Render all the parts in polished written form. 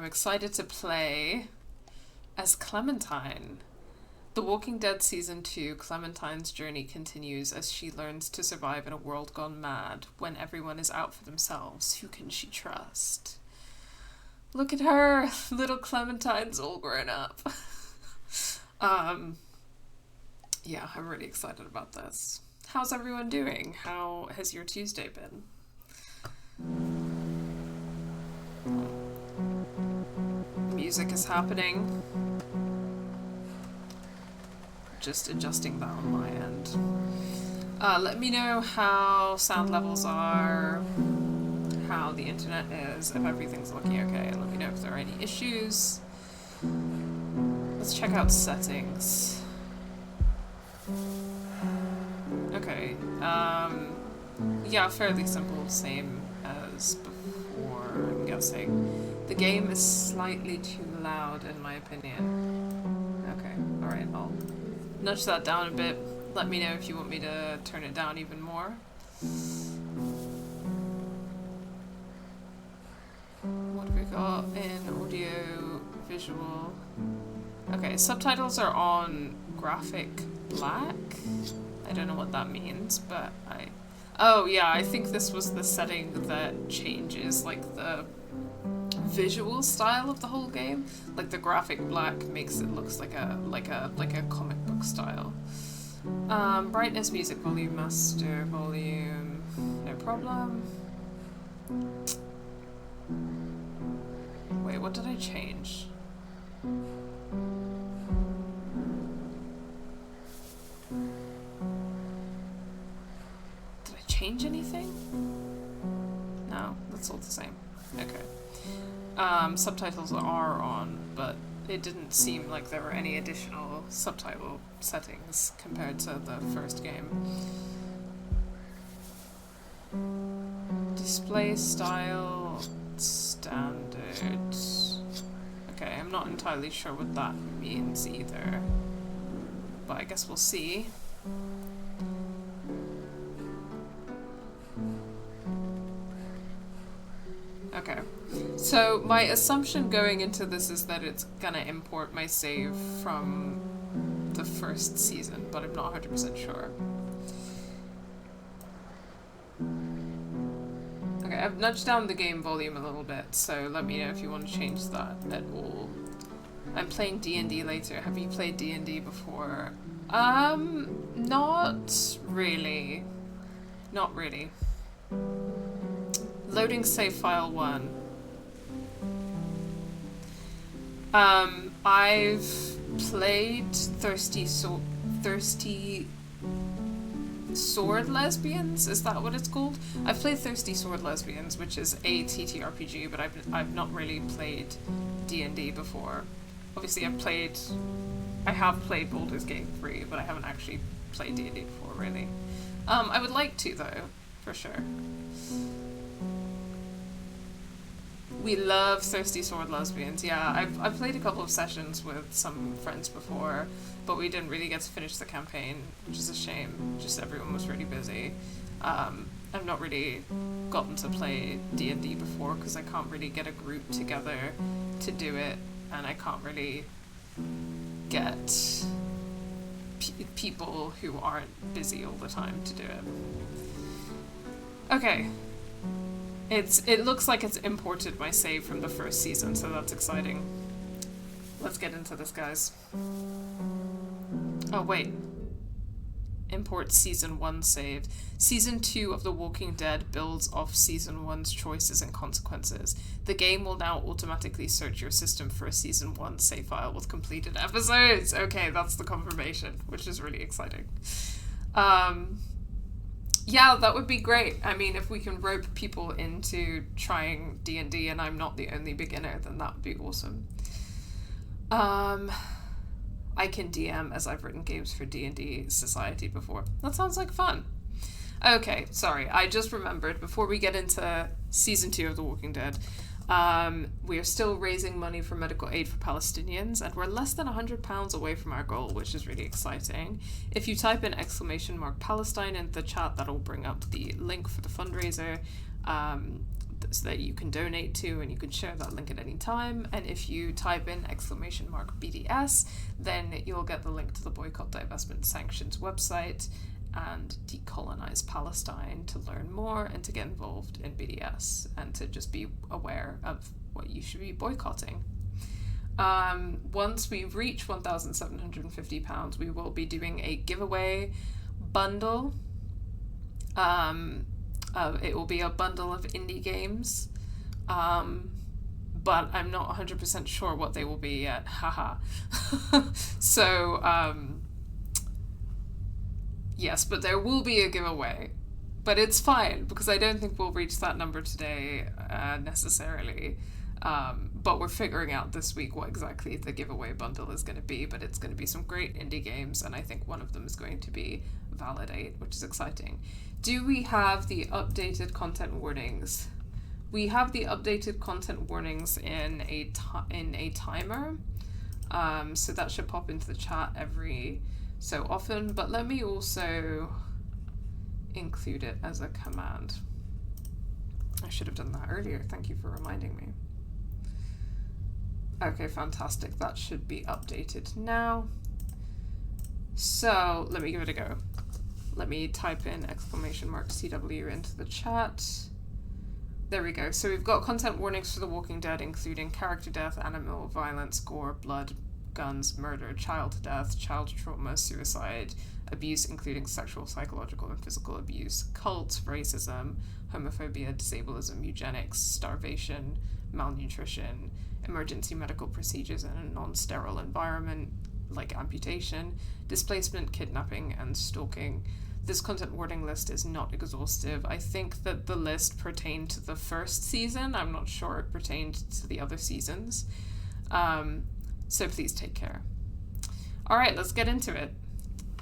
I'm excited to play as Clementine. The Walking Dead Season 2, Clementine's journey continues as she learns to survive in a world gone mad when everyone is out for themselves. Who can she trust? Look at her! Little Clementine's all grown up. Yeah, I'm really excited about this. How's everyone doing? How has your Tuesday been? Music is happening. Just adjusting that on my end. Let me know how sound levels are, how the internet is, if everything's looking okay. Let me know if there are any issues. Let's check out settings. Okay, yeah, fairly simple, same as before, I'm guessing. The game is slightly too loud in my opinion. Okay, alright, I'll nudge that down a bit. Let me know if you want me to turn it down even more. What have we got in audio, visual? Okay, subtitles are on graphic black. I don't know what that means, but oh yeah, I think this was the setting that changes like the visual style of the whole game. Like the graphic black makes it looks like a comic book style. Brightness, music volume, master volume, no problem. Wait, what did I change? Did I change anything? No, that's all the same. Okay. Subtitles are on, but it didn't seem like there were any additional subtitle settings compared to the first game. Display style standard. Okay, I'm not entirely sure what that means either, but I guess we'll see. Okay, so my assumption going into this is that it's gonna import my save from the first season, but I'm not 100% sure. Okay, I've nudged down the game volume a little bit, so let me know if you want to change that at all. I'm playing D&D later. Have you played D&D before? Not really. Not really. Loading save file 1. I've played Thirsty Sword Lesbians? Is that what it's called? I've played Thirsty Sword Lesbians, which is a TTRPG, but I've not really played D&D before. Obviously I have played Baldur's Gate 3, but I haven't actually played D&D before, really. I would like to, though, for sure. We love Thirsty Sword Lesbians. Yeah, I've played a couple of sessions with some friends before, but we didn't really get to finish the campaign, which is a shame. Just everyone was really busy. I've not really gotten to play D&D before because I can't really get a group together to do it, and I can't really get people who aren't busy all the time to do it. Okay. It looks like it's imported my save from the first season, so that's exciting. Let's get into this, guys. Oh, wait. Import Season 1 save. Season 2 of The Walking Dead builds off Season 1's choices and consequences. The game will now automatically search your system for a Season 1 save file with completed episodes. Okay, that's the confirmation, which is really exciting. Yeah, that would be great. I mean, if we can rope people into trying D&D and I'm not the only beginner, then that would be awesome. I can DM as I've written games for D&D Society before. That sounds like fun. Okay, sorry, I just remembered, before we get into Season 2 of The Walking Dead, we are still raising money for medical aid for Palestinians, and we're less than £100 away from our goal, which is really exciting. If you type in !Palestine in the chat, that'll bring up the link for the fundraiser. so that you can donate to, and you can share that link at any time. And if you type in !BDS, then you'll get the link to the Boycott, Divestment, Sanctions website and Decolonize Palestine to learn more and to get involved in BDS and to just be aware of what you should be boycotting. Once we reach £1,750, we will be doing a giveaway bundle. It will be a bundle of indie games, but I'm not 100% sure what they will be yet. Haha. So, yes, but there will be a giveaway. But it's fine, because I don't think we'll reach that number today necessarily. But we're figuring out this week what exactly the giveaway bundle is going to be, but it's going to be some great indie games, and I think one of them is going to be Validate, which is exciting. Do we have the updated content warnings? We have the updated content warnings in a timer, so that should pop into the chat every so often, but let me also include it as a command. I should have done that earlier. Thank you for reminding me. Okay, fantastic. That should be updated now. So let me give it a go. Let me type in !CW into the chat. There we go. So we've got content warnings for The Walking Dead, including character death, animal violence, gore, blood, guns, murder, child death, child trauma, suicide, abuse, including sexual, psychological, and physical abuse, cults, racism, homophobia, disableism, eugenics, starvation, malnutrition, emergency medical procedures in a non-sterile environment, like amputation, displacement, kidnapping, and stalking. This content warning list is not exhaustive. I think that the list pertained to the first season. I'm not sure it pertained to the other seasons. So please take care. All right, let's get into it.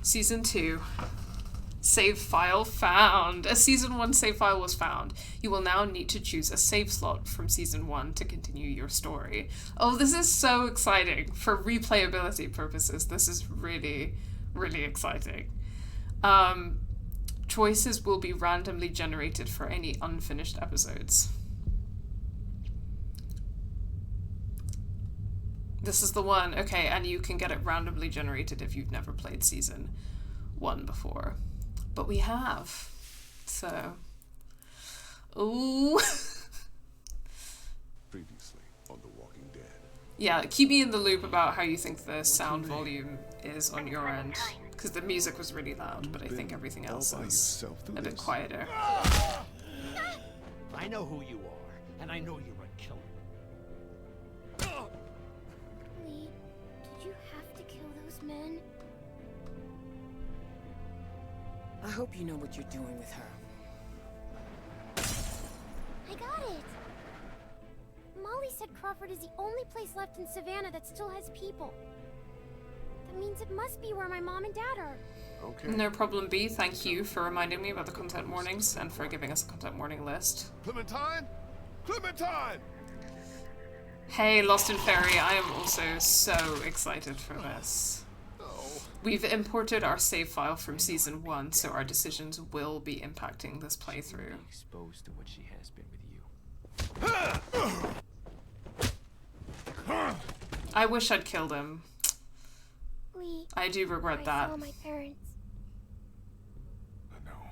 Season 2. Save file found. A Season 1 save file was found. You will now need to choose a save slot from Season 1 to continue your story. Oh, this is so exciting. For replayability purposes, this is really, really exciting. Choices will be randomly generated for any unfinished episodes. This is the one. Okay, and you can get it randomly generated if you've never played Season 1 before. But we have. So. Ooh. Previously on The Walking Dead. Yeah, keep me in the loop about how you think the sound volume is on your end. Because the music was really loud, but I think everything else is a bit quieter. I know who you are, and I know you're a killer. Lee, did you have to kill those men? I hope you know what you're doing with her. I got it! Molly said Crawford is the only place left in Savannah that still has people. That means it must be where my mom and dad are. Okay. No problem, B. Thank you for reminding me about the content warnings and for giving us a content warning list. Clementine? Clementine! Hey, Lost in Fairy, I am also so excited for this. We've imported our save file from Season 1, so our decisions will be impacting this playthrough. Exposed to what she has been with you. I wish I'd killed him. Lee, I do regret I that. saw my parents. I know.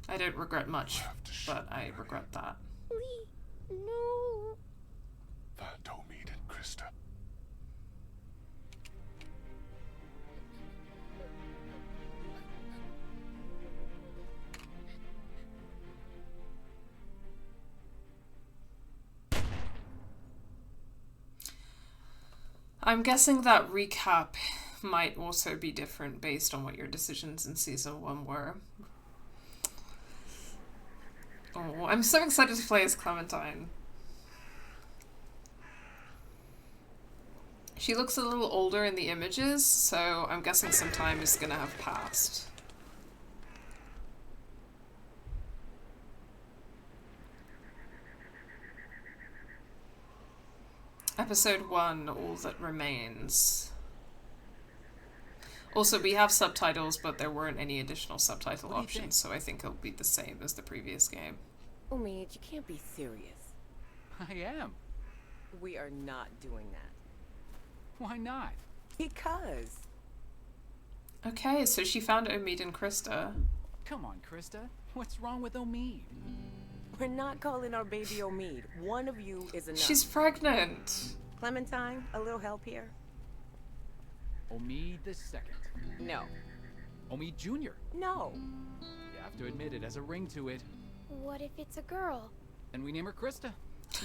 I don't regret much, have to shoot but I you. regret that. Lee, no. That don't mean it, Krista. I'm guessing that recap might also be different based on what your decisions in Season 1 were. Oh, I'm so excited to play as Clementine. She looks a little older in the images, so I'm guessing some time is gonna have passed. Episode 1, All That Remains. Also, we have subtitles, but there weren't any additional subtitle options, so I think it'll be the same as the previous game. Omid, you can't be serious. I am. We are not doing that. Why not? Because. Okay, so she found Omid and Krista. Come on, Krista. What's wrong with Omid? We're not calling our baby Omid. One of you is enough. She's pregnant. Clementine, a little help here? Omid the second. No. Omid Jr. No. You have to admit it has a ring to it. What if it's a girl? And we name her Krista.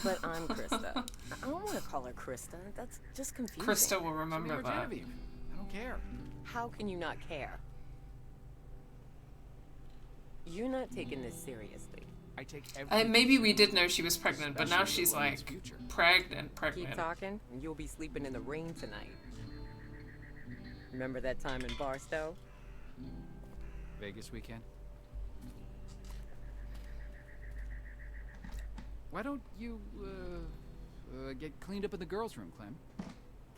But I'm Krista. I don't want to call her Krista. That's just confusing. Krista will So remember name her that. Genevieve. I don't care. How can you not care? You're not taking this seriously. I take every. Maybe we did know she was pregnant, but now Especially she's the woman's like future. pregnant. Keep talking, and you'll be sleeping in the rain tonight. Remember that time in Barstow? Vegas weekend. Why don't you get cleaned up in the girls' room, Clem?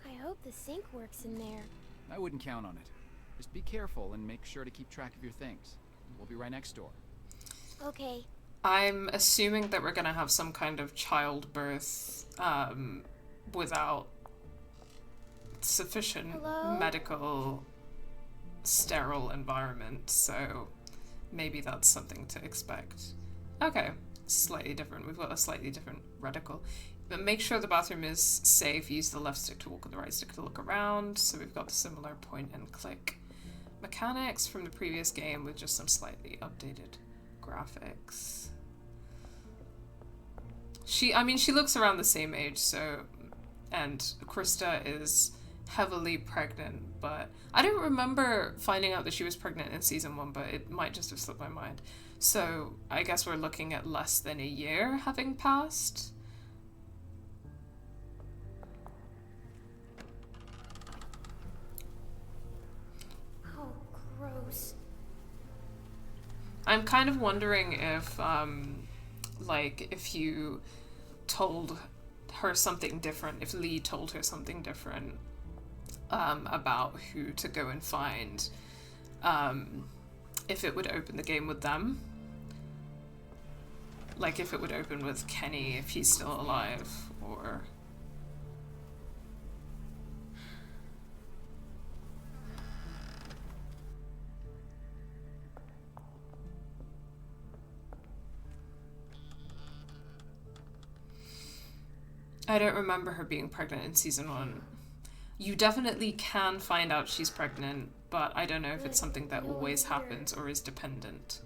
I hope the sink works in there. I wouldn't count on it. Just be careful and make sure to keep track of your things. We'll be right next door. Okay. I'm assuming that we're gonna have some kind of childbirth without sufficient Hello? medical sterile environment, so maybe that's something to expect. Okay, slightly different. We've got a slightly different reticle. But make sure the bathroom is safe. Use the left stick to walk and the right stick to look around. So we've got the similar point and click mechanics from the previous game with just some slightly updated graphics. She looks around the same age, so, and Krista is heavily pregnant, but I don't remember finding out that she was pregnant in season 1, but it might just have slipped my mind. So I guess we're looking at less than a year having passed. Oh, gross. I'm kind of wondering if, if you told her something different, if Lee told her something different, about who to go and find, if it would open the game with them. Like, if it would open with Kenny, if he's still alive, or... I don't remember her being pregnant in season 1. You definitely can find out she's pregnant, but I don't know if it's something that always happens or is dependent.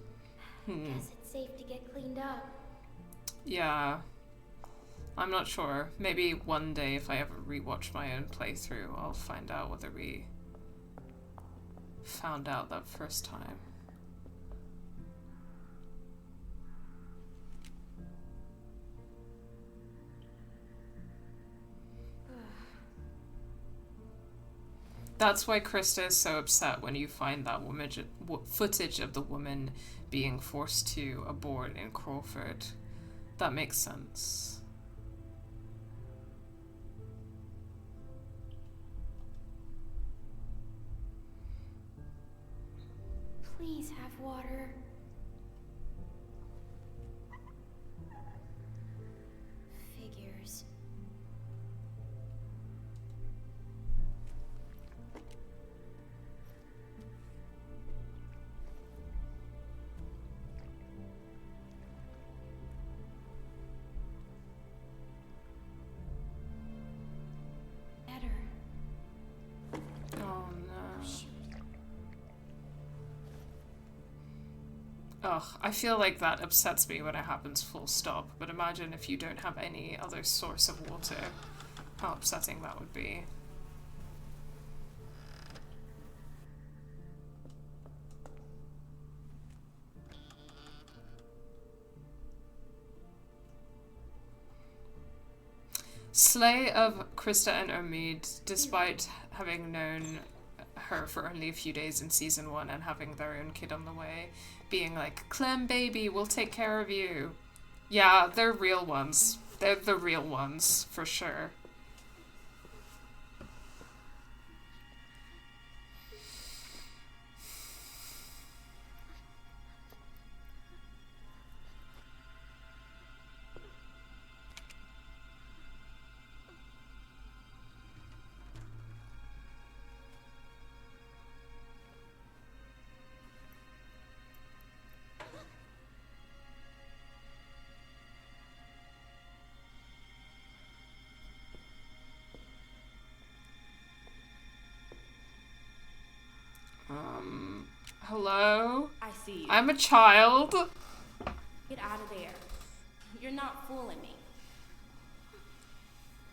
Guess it's safe to get cleaned up. Yeah. I'm not sure. Maybe one day if I ever rewatch my own playthrough, I'll find out whether we found out that first time. That's why Krista is so upset when you find that footage of the woman being forced to abort in Crawford. That makes sense. Please have water. Figures. Oh no. Ugh, I feel like that upsets me when it happens full stop, but imagine if you don't have any other source of water, how upsetting that would be. Slay of Krista and Omid, despite having known her for only a few days in season 1 and having their own kid on the way, being like, Clem baby, we'll take care of you. Yeah, they're real ones. They're the real ones, for sure. Hello? I see you. I'm a child. Get out of there. You're not fooling me.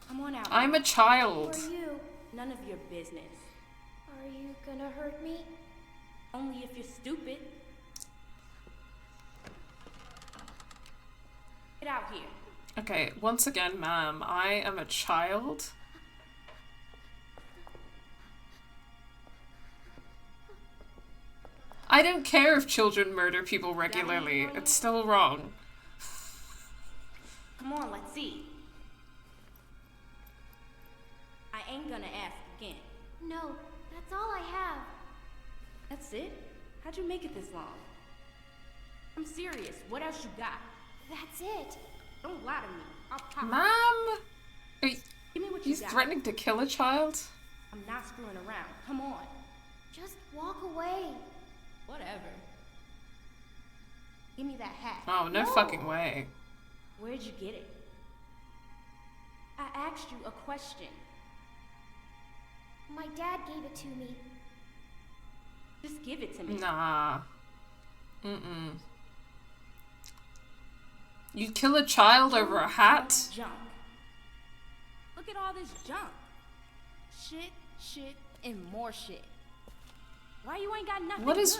Come on out. I'm a child. Who are you? None of your business. Are you gonna hurt me? Only if you're stupid. Get out here. Okay, once again, ma'am, I am a child. I don't care if children murder people regularly. It's still wrong. Come on, let's see. I ain't gonna ask again. No, that's all I have. That's it? How'd you make it this long? I'm serious. What else you got? That's it. Don't lie to me. I'll pop. Ma'am? Give me what you He's got. threatening to kill a child? I'm not screwing around. Come on. Just walk away. Whatever. Give me that hat. Oh, no fucking way. Where'd you get it? I asked you a question. My dad gave it to me. Just give it to me. Nah. Mm-mm. You'd kill a child over a hat? Junk. Look at all this junk. Shit, and more shit. Why you ain't got nothing What is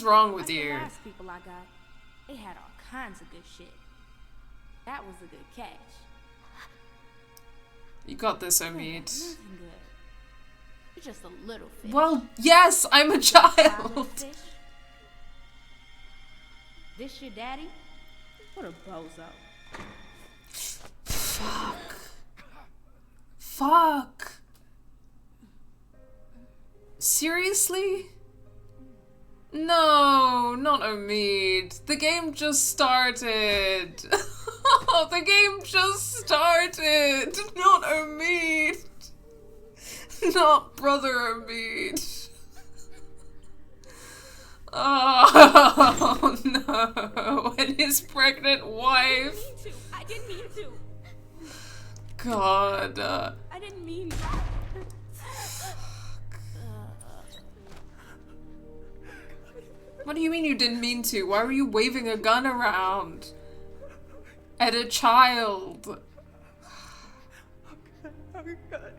good? wrong with Like you? the last people I got, they had all kinds of good shit. That was a good catch. You got this, You ain't got Omid. nothing good. You're just a little fish. Well, yes, I'm a Silent child. fish. This your daddy? What a bozo. Fuck. Seriously? No, not Omid. The game just started. The game just started. Not Omid. Not brother Omid. Oh no. And his pregnant wife. I didn't mean to. God. I didn't mean What do you mean you didn't mean to? Why were you waving a gun around? At a child? Oh God.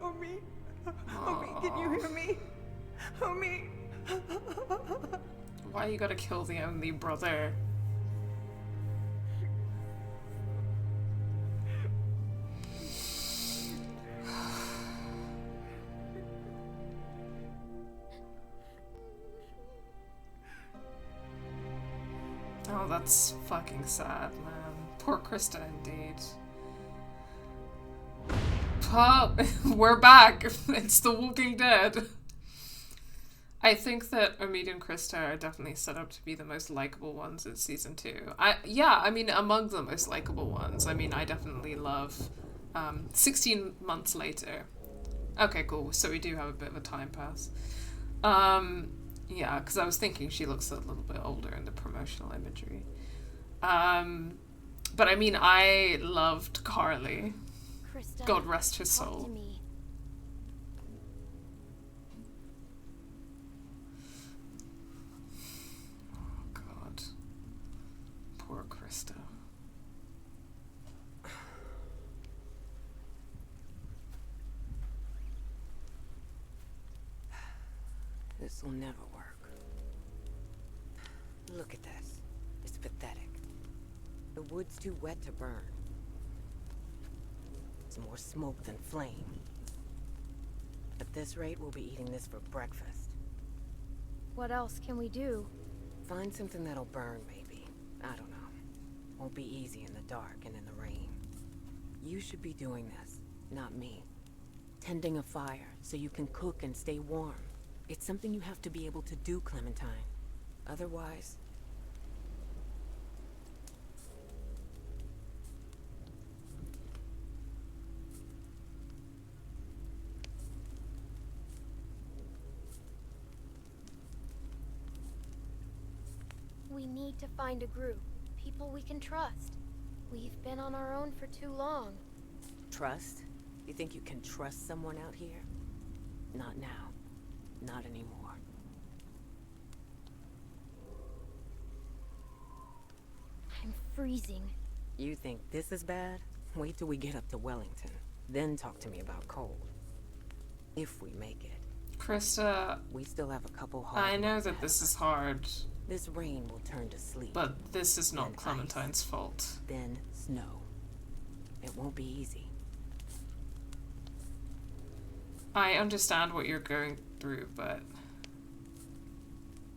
Omi, can you hear me? Omi. Why you gotta kill the only brother? Oh, that's fucking sad, man. Poor Krista, indeed. Oh, we're back. It's The Walking Dead. I think that Omid and Krista are definitely set up to be the most likable ones in season 2. I mean, among the most likable ones. I mean, I definitely love 16 months later. Okay, cool. So we do have a bit of a time pass. Yeah, because I was thinking she looks a little bit older in the promotional imagery. But I mean, I loved Carly. Krista, God rest her talk to soul. me. Oh, God. Poor Krista. This will never work. Look at this. It's pathetic. The wood's too wet to burn. It's more smoke than flame. At this rate, we'll be eating this for breakfast. What else can we do? Find something that'll burn, maybe. I don't know. Won't be easy in the dark and in the rain. You should be doing this, not me. Tending a fire so you can cook and stay warm. It's something you have to be able to do, Clementine. Otherwise... We need to find a group. People we can trust. We've been on our own for too long. Trust? You think you can trust someone out here? Not now. Not anymore. freezing. You think this is bad? Wait till we get up to Wellington. Then talk to me about cold. If we make it. Krista, We still have a couple hard I know months that ahead this of is us. hard, This rain will turn to sleet, but this is not Then ice. Clementine's fault. then snow. It won't be easy. I understand what you're going through, but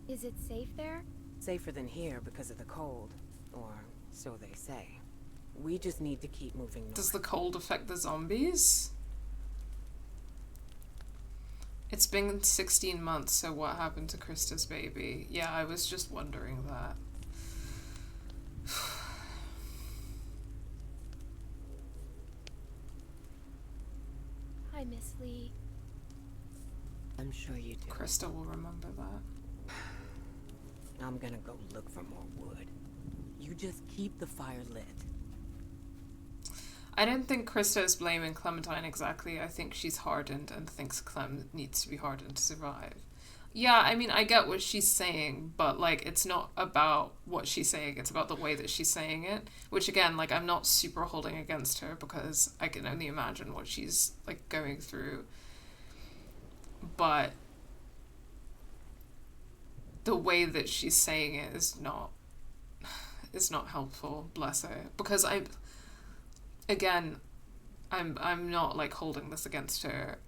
Is it safe there? Safer than here because of the cold. Or so they say. We just need to keep moving north. does the cold affect the zombies? It's been 16 months, so what happened to Krista's baby? Yeah, I was just wondering that. Hi, Miss Lee. I'm sure you do. Krista will remember that. I'm gonna go look for more wood. You just keep the fire lit. I don't think Krista is blaming Clementine exactly. I think she's hardened and thinks Clem needs to be hardened to survive. Yeah, I mean, I get what she's saying, but, like, it's not about what she's saying. It's about the way that she's saying it. Which, again, like, I'm not super holding against her because I can only imagine what she's, like, going through. But the way that she's saying it is not helpful, bless her. Because I'm not, like, holding this against her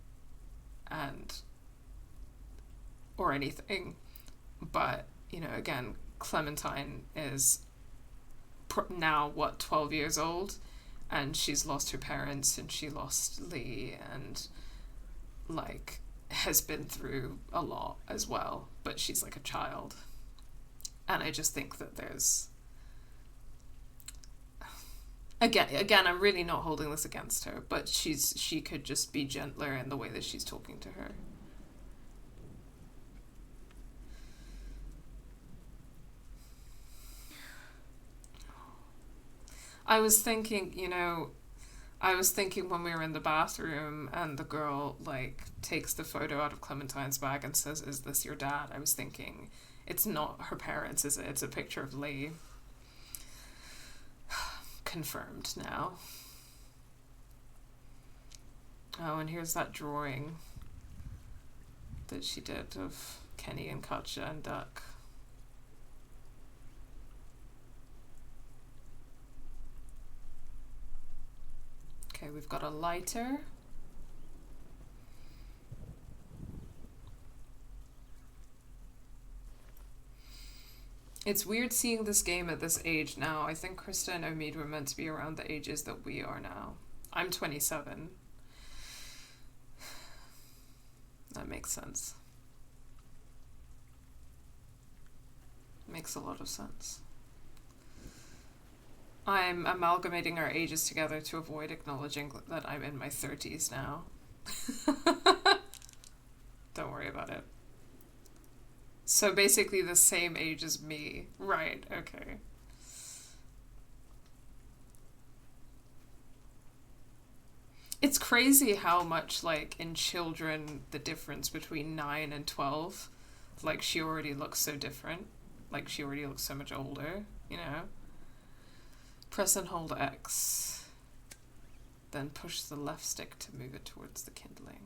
or anything, but, you know, again, Clementine is now, 12 years old, and she's lost her parents, and she lost Lee, and, like, has been through a lot as well, but she's, like, a child. And I just think that there's... Again, I'm really not holding this against her, but she could just be gentler in the way that she's talking to her. I was thinking when we were in the bathroom and the girl, like, takes the photo out of Clementine's bag and says, "Is this your dad?" I was thinking, it's not her parents, is it? It's a picture of Lee. Confirmed now. Oh, and here's that drawing that she did of Kenny and Katja and Duck. Okay, we've got a lighter. It's weird seeing this game at this age now. I think Krista and Omid were meant to be around the ages that we are now. I'm 27. That makes sense. Makes a lot of sense. I'm amalgamating our ages together to avoid acknowledging that I'm in my 30s now. Don't worry about it. So basically the same age as me. Right, okay. It's crazy how much, like, in children, the difference between 9 and 12, like, she already looks so different. Like, she already looks so much older, you know? Press and hold X. Then push the left stick to move it towards the kindling.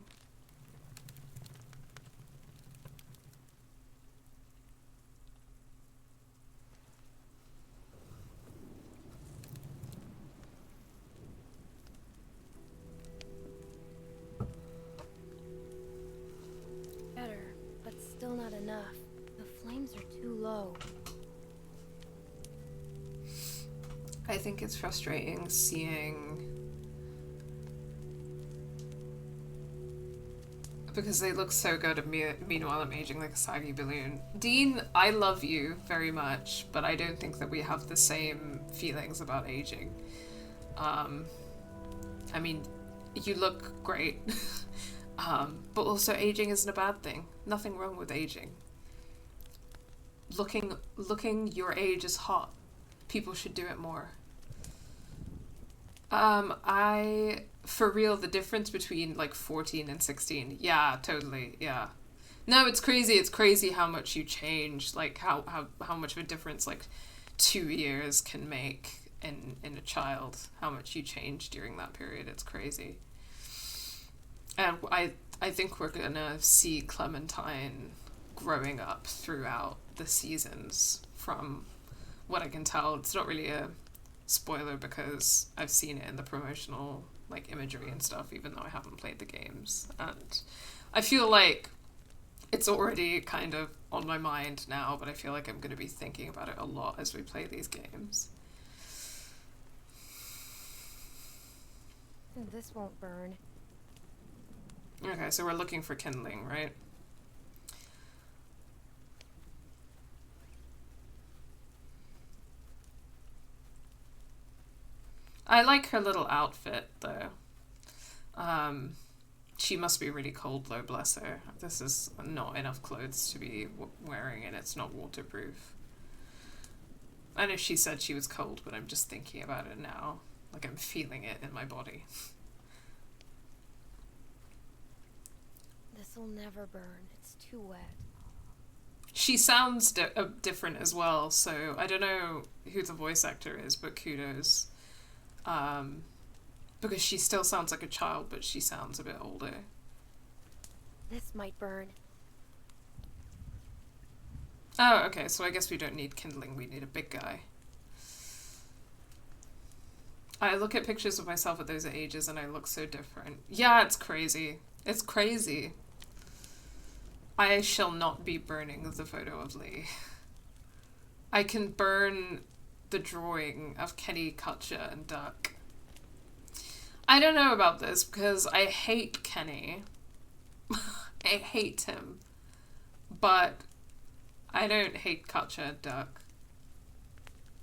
Better, but still not enough. The flames are too low. I think it's frustrating seeing... because they look so good, and meanwhile I'm aging like a saggy balloon. Dean, I love you very much, but I don't think that we have the same feelings about aging. I mean, you look great, but also aging isn't a bad thing. Nothing wrong with aging. Looking your age is hot. People should do it more. For real, the difference between, like, 14 and 16, yeah, totally, yeah. No, it's crazy how much you change, like, how much of a difference, like, 2 years can make in a child, how much you change during that period. It's crazy. And I think we're gonna see Clementine growing up throughout the seasons. From what I can tell, it's not really a spoiler because I've seen it in the promotional like imagery and stuff, even though I haven't played the games. And I feel like it's already kind of on my mind now, but I feel like I'm going to be thinking about it a lot as we play these games. This won't burn. Okay, so we're looking for kindling, right? I like her little outfit, though. She must be really cold, though, bless her. This is not enough clothes to be wearing, and it's not waterproof. I know she said she was cold, but I'm just thinking about it now. Like, I'm feeling it in my body. This'll never burn. It's too wet. She sounds different as well, so I don't know who the voice actor is, but kudos. Because she still sounds like a child, but she sounds a bit older. This might burn. Oh, okay, so I guess we don't need kindling, we need a big guy. I look at pictures of myself at those ages and I look so different. Yeah, it's crazy. It's crazy. I shall not be burning the photo of Lee. I can burn the drawing of Kenny, Kutcher, and Duck. I don't know about this because I hate Kenny. I hate him. But I don't hate Kutcher and Duck.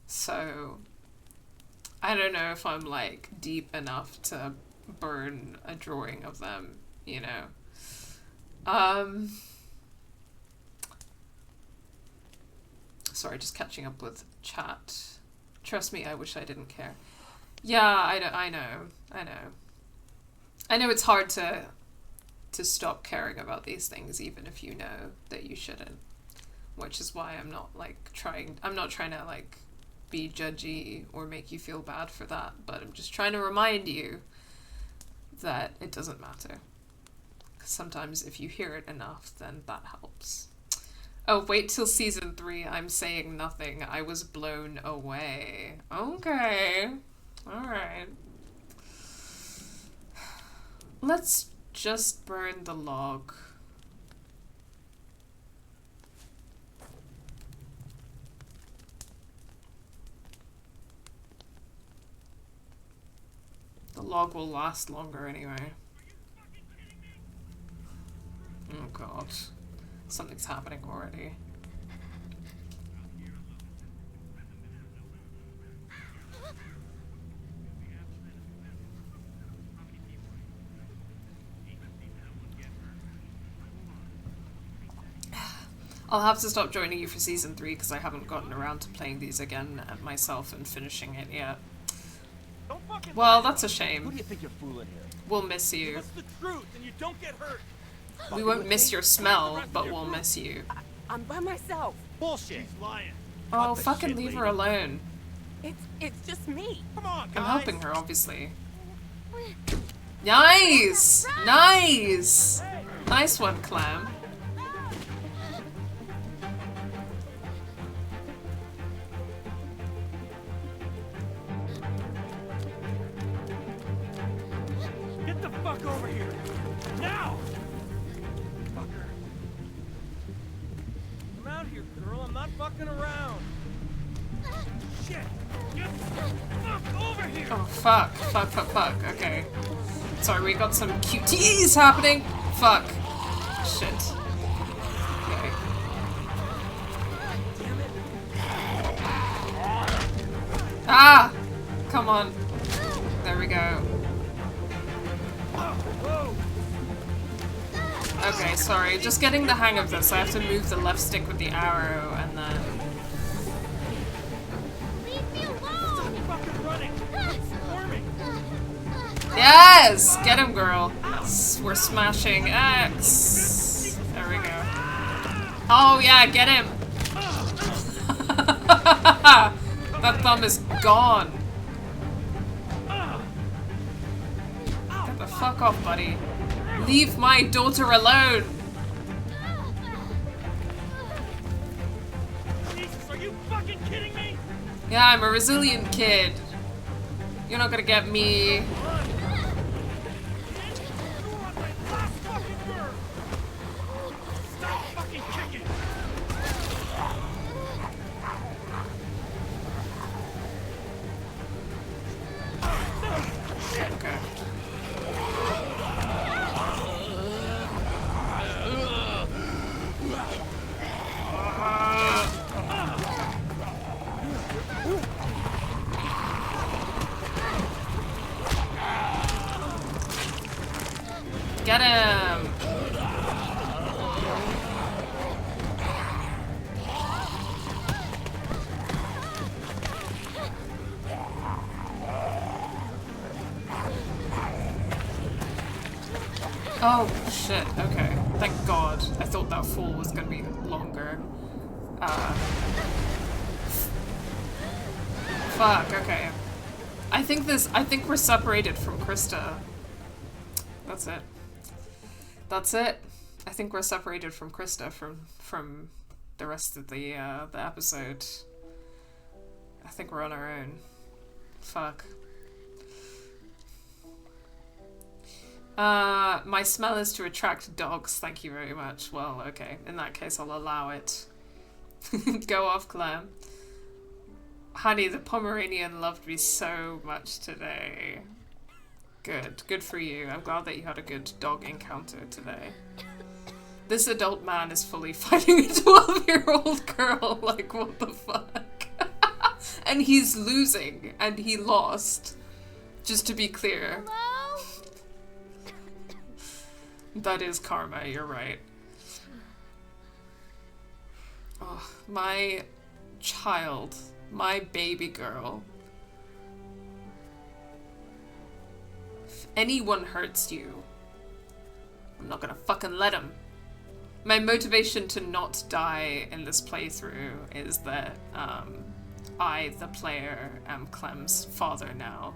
So I don't know if I'm like deep enough to burn a drawing of them, you know. Sorry, just catching up with chat. Trust me, I wish I didn't care. Yeah, I know. I know it's hard to stop caring about these things, even if you know that you shouldn't. Which is why I'm not trying to like be judgy or make you feel bad for that, but I'm just trying to remind you that it doesn't matter. 'Cause sometimes if you hear it enough, then that helps. Oh, wait till season 3. I'm saying nothing. I was blown away. Okay. Alright. Let's just burn the log. The log will last longer anyway. Oh god. Something's happening already. I'll have to stop joining you for season 3 because I haven't gotten around to playing these again myself and finishing it yet. Well, that's a shame. Who do you think you're fooling here? We'll miss you. What's the truth, and you don't get hurt. We won't miss your smell, but we'll miss you. I'm by myself. Bullshit. She's lying. Oh, Cut the fucking shit, leave lady. her alone. It's just me. Come on, guys. I'm helping her, obviously. Nice! Nice! Nice one, Clem. Get the fuck over here. Now! Fucker. Come out here, girl. I'm not fucking around. Shit. Get the fuck over here. Oh, fuck. Fuck. Okay. Sorry, we got some QTs happening. Fuck. Shit. Okay. Ah! Come on. There we go. Okay, sorry. Just getting the hang of this. I have to move the left stick with the arrow and then... Leave me alone! Fucking running. Swarming. Yes! Get him, girl. We're smashing X. There we go. Oh, yeah, get him. That thumb is gone. Get the fuck off, buddy. Leave my daughter alone. Jesus, are you fucking kidding me? Yeah, I'm a resilient kid. You're not gonna get me. You're on my last fucking word. Stop fucking kicking. Okay. Get him! Oh, shit. Okay. Thank God. I thought that fall was gonna be longer. Fuck, okay. I think we're separated from Krista. That's it. That's it. I think we're separated from Krista from the rest of the episode. I think we're on our own. Fuck. My smell is to attract dogs, thank you very much. Well, okay. In that case, I'll allow it. Go off, Clem. Honey, the Pomeranian loved me so much today. Good. Good for you. I'm glad that you had a good dog encounter today. This adult man is fully fighting a 12-year-old girl. Like, what the fuck? And he's losing. And he lost. Just to be clear. Hello? That is karma, you're right. Oh, my child. My baby girl. If anyone hurts you, I'm not gonna fucking let him. My motivation to not die in this playthrough is that I, the player, am Clem's father now.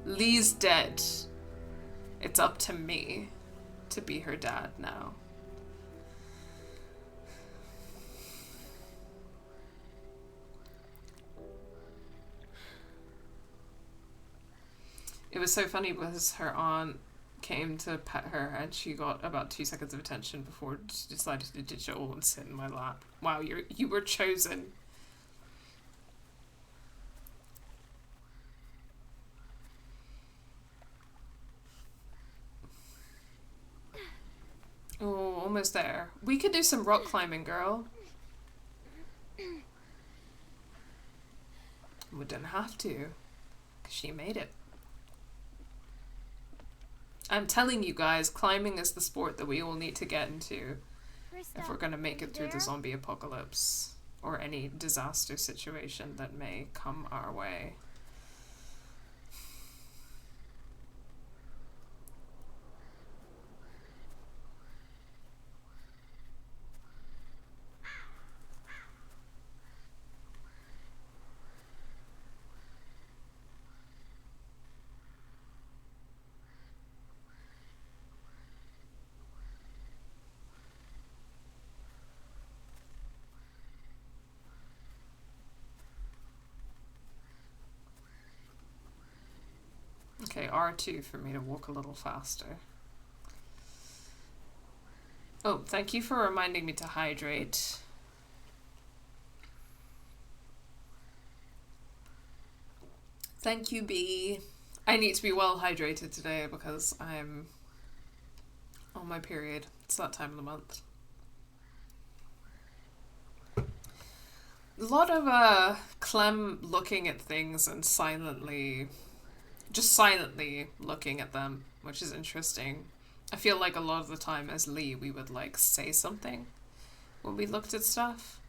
Lee's dead. It's up to me to be her dad now. It was so funny because her aunt came to pet her and she got about 2 seconds of attention before she decided to ditch it all and sit in my lap. Wow, you were chosen. Oh, almost there. We could do some rock climbing, girl. We didn't have to, because she made it. I'm telling you guys, climbing is the sport that we all need to get into if we're going to make it through the zombie apocalypse or any disaster situation that may come our way. Okay, R2 for me to walk a little faster. Oh, thank you for reminding me to hydrate. Thank you, B. I need to be well hydrated today because I'm on my period. It's that time of the month. A lot of Clem looking at things and just silently looking at them, which is interesting. I feel like a lot of the time as Lee, we would like say something when we looked at stuff.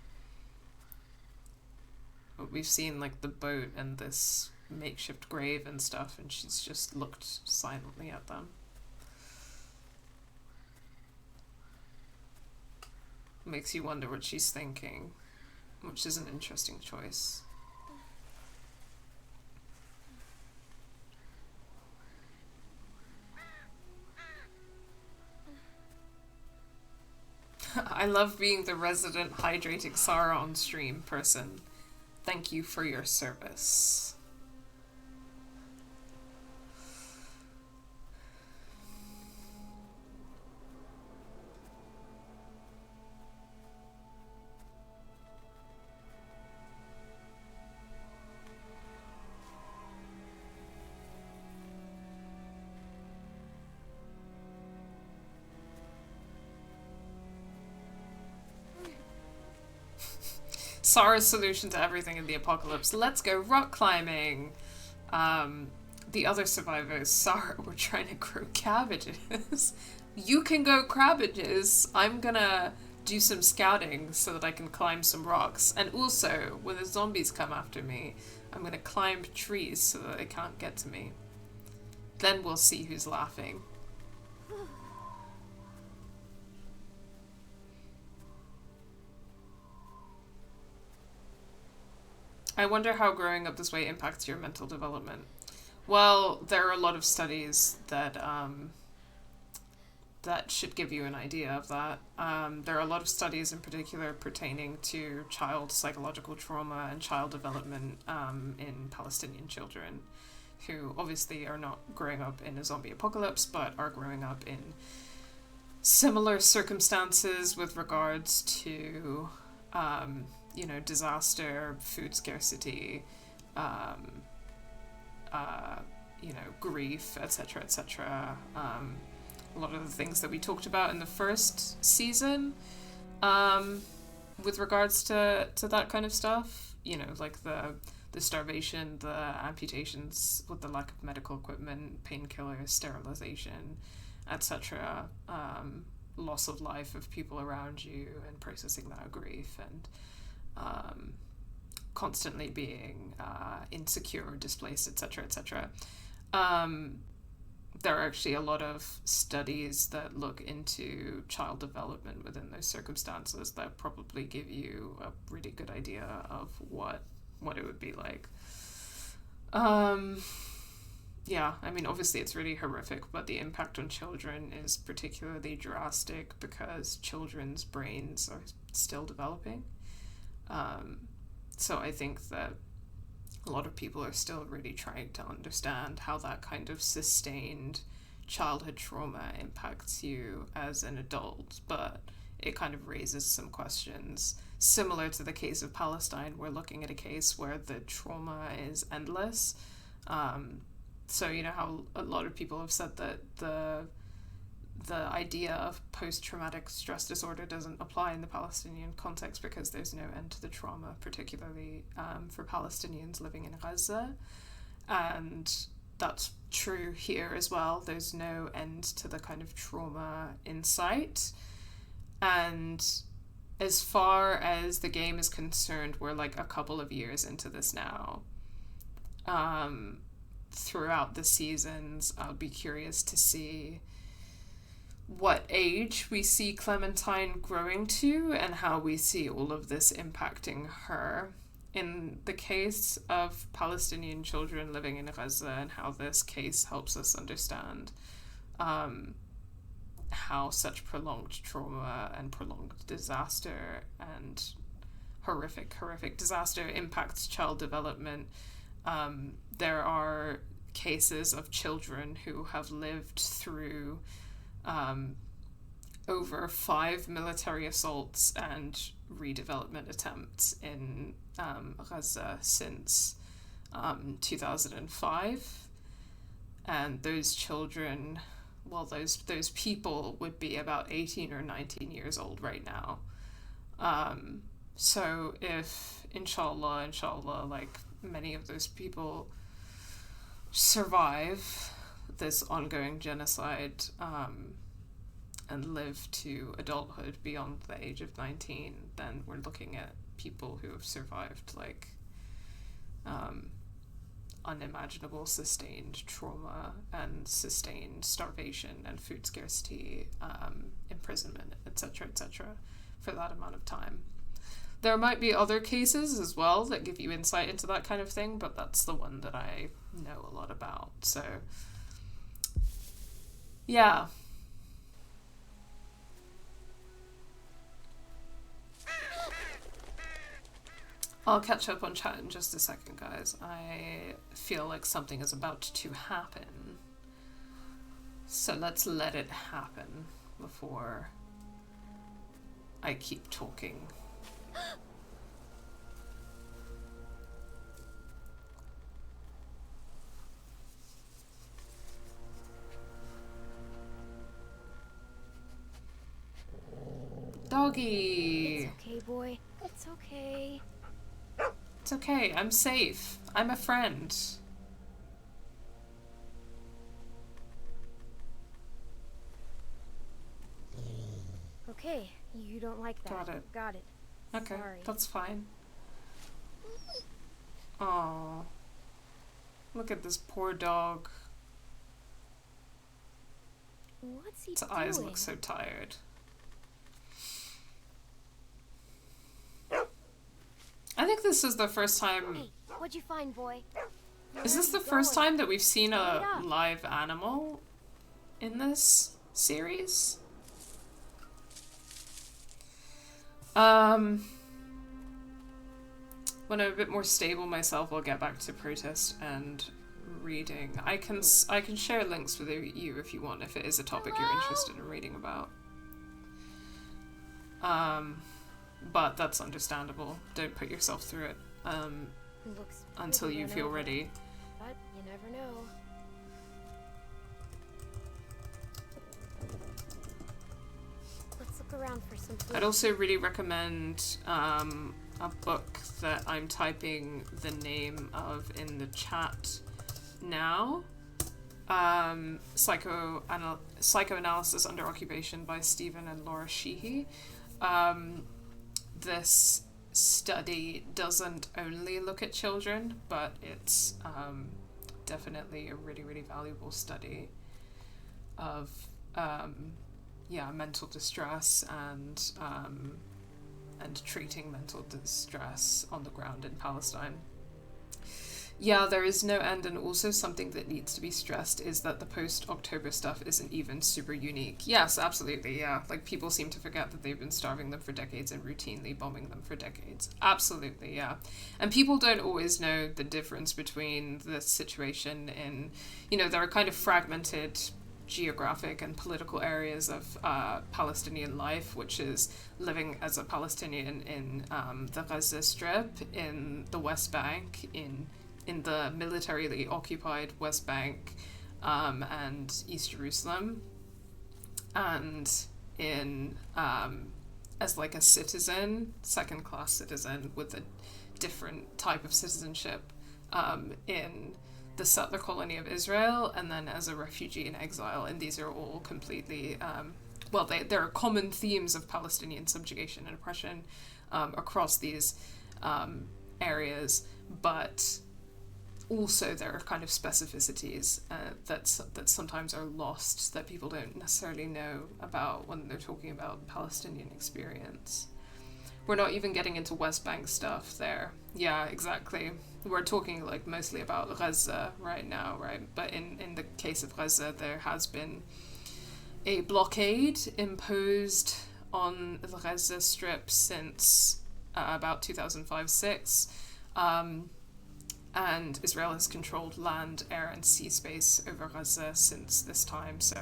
But we've seen like the boat and this makeshift grave and stuff, and she's just looked silently at them. Makes you wonder what she's thinking, which is an interesting choice. I love being the resident hydrating Sara on stream person. Thank you for your service. Sara's solution to everything in the apocalypse. Let's go rock climbing. The other survivors, Sara, were trying to grow cabbages. You can grow cabbages. I'm gonna do some scouting so that I can climb some rocks. And also, when the zombies come after me, I'm gonna climb trees so that they can't get to me. Then we'll see who's laughing. I wonder how growing up this way impacts your mental development. Well, there are a lot of studies that that should give you an idea of that. There are a lot of studies in particular pertaining to child psychological trauma and child development in Palestinian children who obviously are not growing up in a zombie apocalypse but are growing up in similar circumstances with regards to disaster, food scarcity, grief, etc., etc. A lot of the things that we talked about in the first season, with regards to that kind of stuff, like the starvation, the amputations with the lack of medical equipment, painkillers, sterilization, etc., loss of life of people around you and processing that grief, and constantly being insecure, displaced, etc., etc. There are actually a lot of studies that look into child development within those circumstances that probably give you a really good idea of what it would be like. Yeah, I mean, obviously it's really horrific, but the impact on children is particularly drastic because children's brains are still developing. So I think that a lot of people are still really trying to understand how that kind of sustained childhood trauma impacts you as an adult, but it kind of raises some questions. Similar to the case of Palestine, we're looking at a case where the trauma is endless. So you know how a lot of people have said that the idea of post-traumatic stress disorder doesn't apply in the Palestinian context because there's no end to the trauma, particularly for Palestinians living in Gaza. And that's true here as well. There's no end to the kind of trauma in sight. And as far as the game is concerned, we're like a couple of years into this now. Throughout the seasons, I'll be curious to see what age we see Clementine growing to and how we see all of this impacting her. In the case of Palestinian children living in Gaza, and how this case helps us understand how such prolonged trauma and prolonged disaster and horrific disaster impacts child development. There are cases of children who have lived through over 5 military assaults and redevelopment attempts in Gaza since 2005. And those children, well, those people would be about 18 or 19 years old right now. So if, inshallah, like many of those people survive this ongoing genocide and live to adulthood beyond the age of 19, then we're looking at people who have survived like unimaginable sustained trauma and sustained starvation and food scarcity, imprisonment, etc., for that amount of time. There might be other cases as well that give you insight into that kind of thing, but that's the one that I know a lot about. So, yeah. I'll catch up on chat in just a second, guys. I feel like something is about to happen. So let's let it happen before I keep talking. Doggy! It's okay, boy. It's okay. It's okay, I'm safe. I'm a friend. Okay, you don't like that. Got it. Got it. Okay, Sorry. that's fine. Aww. Look at this poor dog. What's he Its doing? eyes look so tired. I think this is the first time... Hey, what'd you find, boy? Is this the first time that we've seen a live animal in this series? When I'm a bit more stable myself, I'll get back to protest and reading. I can share links with you if you want, if it is a topic you're interested in reading about. But that's understandable. Don't put yourself through it Looks until pretty you run feel over, ready. But you never know. Let's look around for some food. I'd also really recommend a book that I'm typing the name of in the chat now. Psychoanalysis Under Occupation by Stephen and Laura Sheehy. This study doesn't only look at children, but it's definitely a really, really valuable study of mental distress and treating mental distress on the ground in Palestine. Yeah, there is no end, and also something that needs to be stressed is that the post-October stuff isn't even super unique. Yes, absolutely, yeah. Like, people seem to forget that they've been starving them for decades and routinely bombing them for decades. Absolutely, yeah. And people don't always know the difference between the situation in, there are kind of fragmented geographic and political areas of Palestinian life, which is living as a Palestinian in the Gaza Strip, in the West Bank, in the militarily occupied West Bank and East Jerusalem, and in as like a citizen, second-class citizen with a different type of citizenship in the settler colony of Israel, and then as a refugee in exile. And these are all completely there are common themes of Palestinian subjugation and oppression across these areas, but also there are kind of specificities that sometimes are lost, that people don't necessarily know about when they're talking about Palestinian experience. We're not even getting into West Bank stuff there. Yeah, exactly. We're talking like mostly about Gaza right now, right? But in the case of Gaza, there has been a blockade imposed on the Gaza Strip since about 2005-06. And Israel has controlled land, air, and sea space over Gaza since this time. So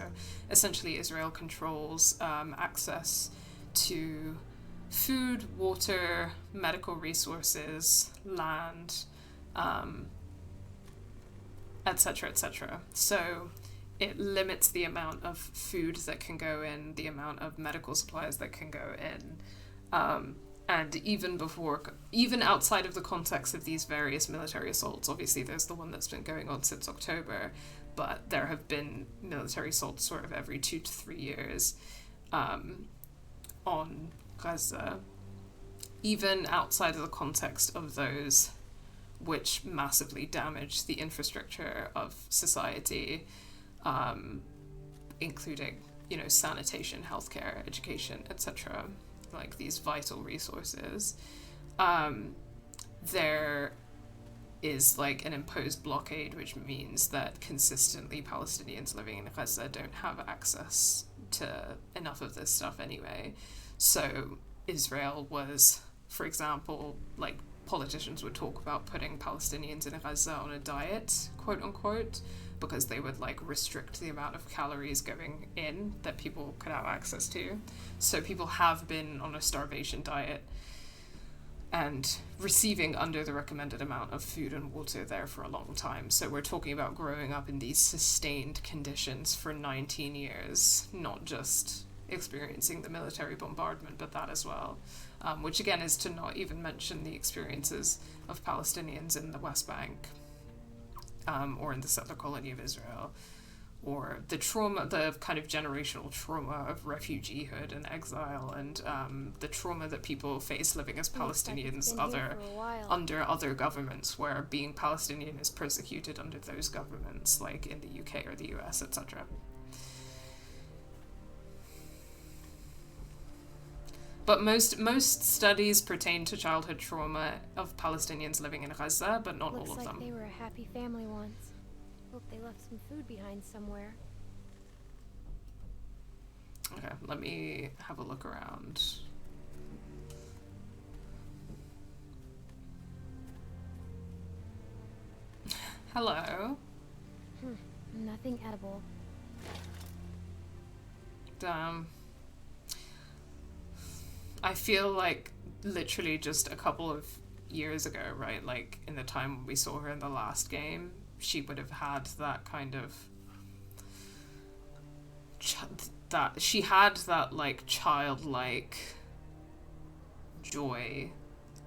essentially, Israel controls access to food, water, medical resources, land, etc., etc. So it limits the amount of food that can go in, the amount of medical supplies that can go in. And even outside of the context of these various military assaults, obviously there's the one that's been going on since October, but there have been military assaults sort of every 2 to 3 years on Gaza. Even outside of the context of those, which massively damage the infrastructure of society, including, sanitation, healthcare, education, etc., like these vital resources, there is like an imposed blockade, which means that consistently Palestinians living in Gaza don't have access to enough of this stuff anyway. So Israel was, for example, like politicians would talk about putting Palestinians in Gaza on a diet, quote unquote, because they would like restrict the amount of calories going in that people could have access to. So people have been on a starvation diet and receiving under the recommended amount of food and water there for a long time. So we're talking about growing up in these sustained conditions for 19 years, not just experiencing the military bombardment, but that as well. Which again is to not even mention the experiences of Palestinians in the West Bank, or in the settler colony of Israel, or the trauma, the kind of generational trauma of refugeehood and exile, and the trauma that people face living as Palestinians under other governments, where being Palestinian is persecuted under those governments, like in the UK or the US, etc. But most studies pertain to childhood trauma of Palestinians living in Gaza, but not all of them. Looks like they were a happy family once. Hope they left some food behind somewhere. Okay, let me have a look around. Hello. Nothing edible. Damn. I feel like literally just a couple of years ago, right, like in the time we saw her in the last game, she would have had that kind of she had that like childlike joy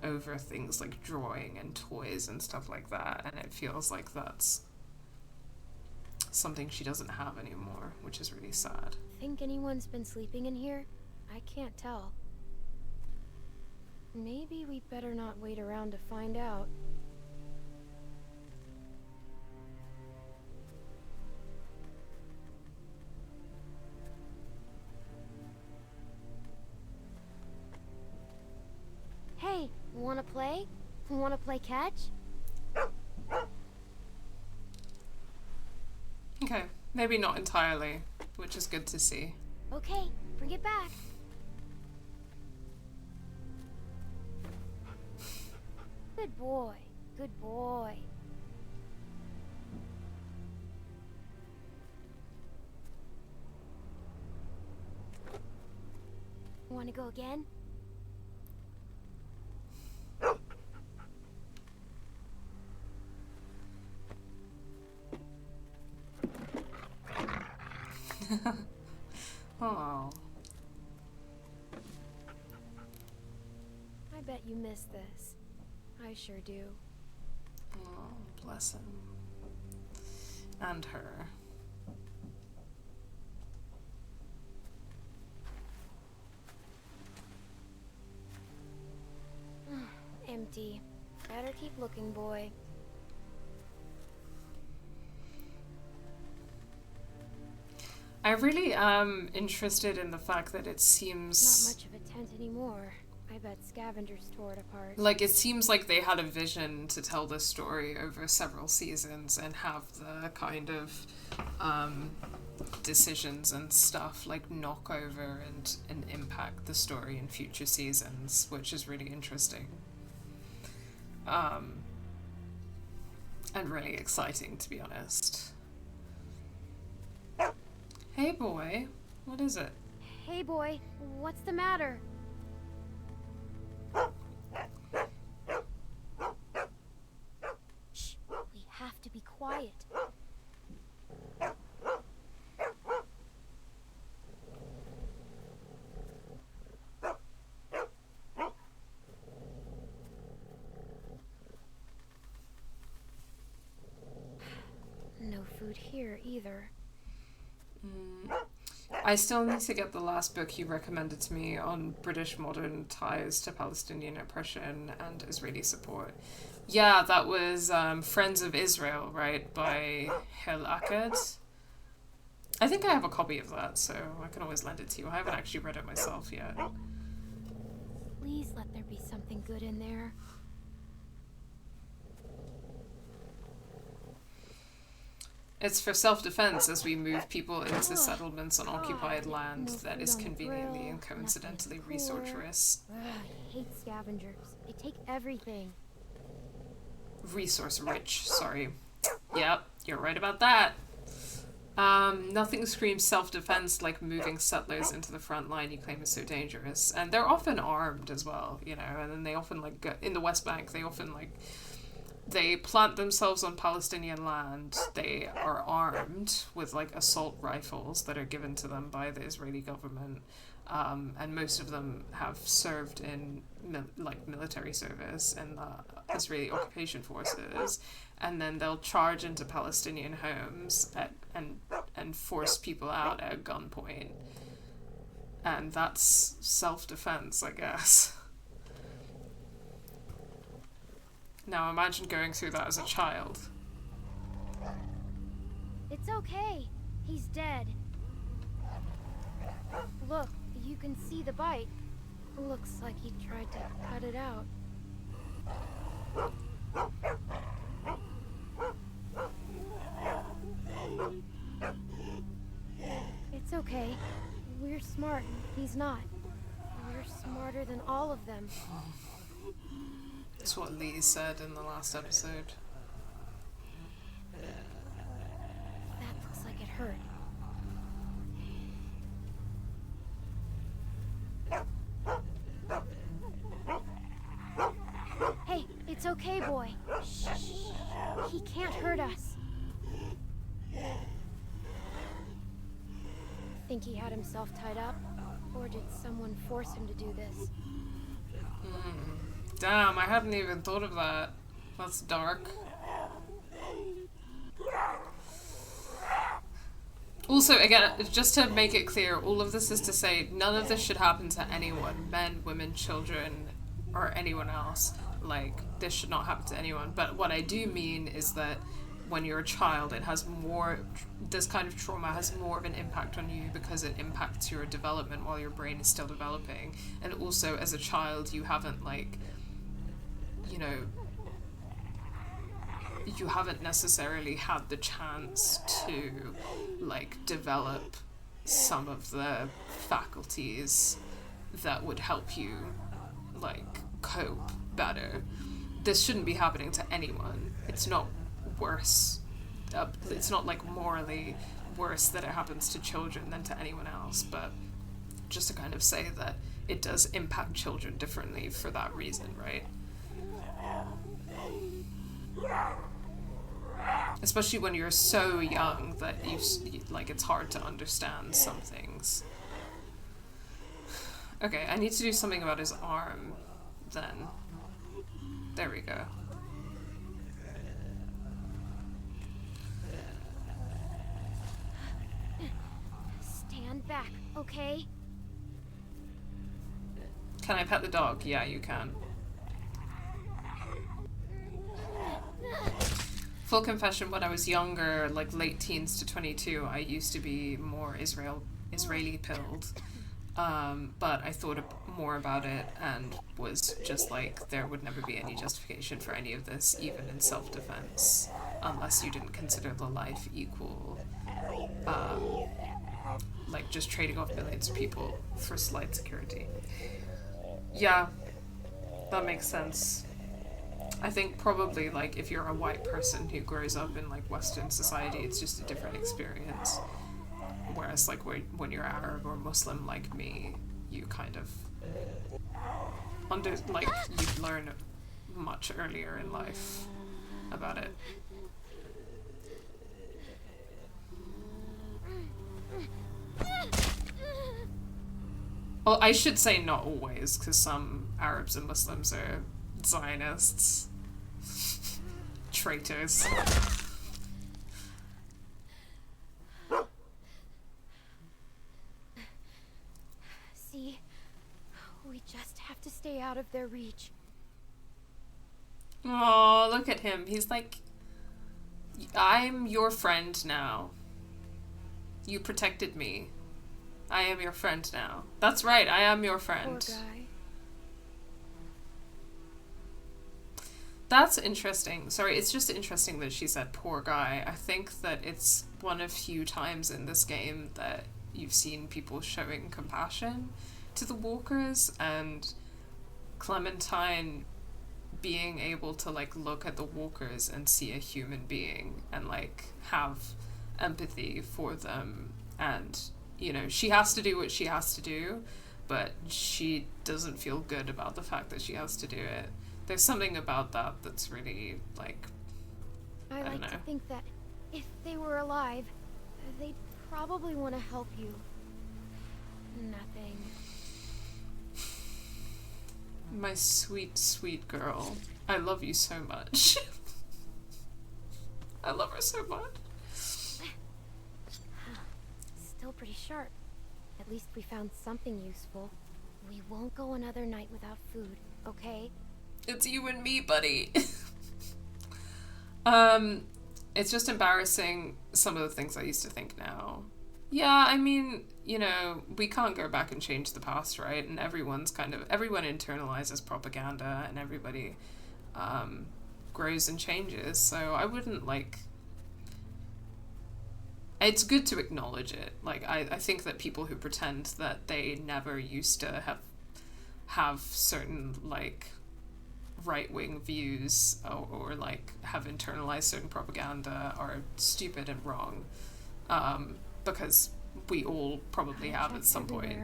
over things like drawing and toys and stuff like that, and it feels like that's something she doesn't have anymore, which is really sad. Think anyone's been sleeping in here? I can't tell. Maybe we better not wait around to find out. Hey, wanna play? Wanna play catch? Okay, maybe not entirely, which is good to see. Okay, bring it back. Good boy, good boy. Want to go again? Oh. I bet you miss this. I sure do. Oh, bless him. And her. Empty. Better keep looking, boy. I really am interested in the fact that it seems... Not much of a tent anymore. I bet scavengers tore it apart. Like, it seems like they had a vision to tell this story over several seasons and have the kind of decisions and stuff like knock over and impact the story in future seasons, which is really interesting. And really exciting, to be honest. Hey boy, what is it? Hey boy, what's the matter? Shh, we have to be quiet. No food here either. I still need to get the last book you recommended to me on British modern ties to Palestinian oppression and Israeli support. Yeah, that was Friends of Israel, right, by Hel Akkad. I think I have a copy of that, so I can always lend it to you. I haven't actually read it myself yet. Please let there be something good in there. It's for self-defense as we move people into settlements on occupied land that is conveniently and coincidentally resource-rich. I hate scavengers. They take everything. resource rich, sorry. Yep, you're right about that. Nothing screams self-defense like moving settlers into the front line you claim is so dangerous. And they're often armed as well, you know, and then they often, like, in the West Bank, they often, like, they plant themselves on Palestinian land. They are armed with, like, assault rifles that are given to them by the Israeli government. And most of them have served in, military service in the Israeli occupation forces. And then they'll charge into Palestinian homes and force people out at gunpoint. And that's self-defense, I guess. Now imagine going through that as a child. It's okay. He's dead. Look, you can see the bite. Looks like he tried to cut it out. It's okay. We're smart. He's not. We're smarter than all of them. That's what Lee said in the last episode. That looks like it hurt. Hey, it's okay, boy. Shh. He can't hurt us. Think he had himself tied up? Or did someone force him to do this? Damn, I hadn't even thought of that. That's dark. Also, again, just to make it clear, all of this is to say none of this should happen to anyone. Men, women, children, or anyone else. Like, this should not happen to anyone. But what I do mean is that when you're a child, it has more, this kind of trauma has more of an impact on you because it impacts your development while your brain is still developing. And also, as a child, you haven't, like, you know, you haven't necessarily had the chance to, like, develop some of the faculties that would help you, like, cope better. This shouldn't be happening to anyone. It's not worse. It's not, like, morally worse that it happens to children than to anyone else, but just to kind of say that it does impact children differently for that reason, right? Especially when you're so young that you like, it's hard to understand some things. Okay, I need to do something about his arm, then. There we go. Stand back, okay? Can I pet the dog? Yeah, you can. Full confession, when I was younger, like late teens to 22, I used to be more Israeli pilled. But I thought more about it and was just like, there would never be any justification for any of this, even in self-defense, unless you didn't consider the life equal. Like just trading off millions of people for slight security. Yeah, that makes sense. I think probably, like, if you're a white person who grows up in, like, Western society, it's just a different experience. Whereas, like, when you're Arab or Muslim like me, you kind of you learn much earlier in life about it. Well, I should say not always, because some Arabs and Muslims are Zionists. Traitors. See, we just have to stay out of their reach. Oh, look at him. He's like, I'm your friend now. You protected me. I am your friend now. That's right, I am your friend. Poor guy. That's interesting. Sorry, it's just interesting that she said poor guy. I think that it's one of few times in this game that you've seen people showing compassion to the walkers, and Clementine being able to like look at the walkers and see a human being and like have empathy for them, and you know, she has to do what she has to do, but she doesn't feel good about the fact that she has to do it. There's something about that that's really like, I don't like to know. think that if they were alive, they'd probably want to help you. Nothing. My sweet, sweet girl. I love you so much. I love her so much. Still pretty sharp. At least we found something useful. We won't go another night without food, okay? It's you and me, buddy. It's just embarrassing, some of the things I used to think now. Yeah, I mean, you know, we can't go back and change the past, right? And everyone internalizes propaganda, and everybody grows and changes. So I wouldn't like. It's good to acknowledge it. Like, I think that people who pretend that they never used to have certain like right-wing views or like have internalized certain propaganda are stupid and wrong, because we all probably have at some point.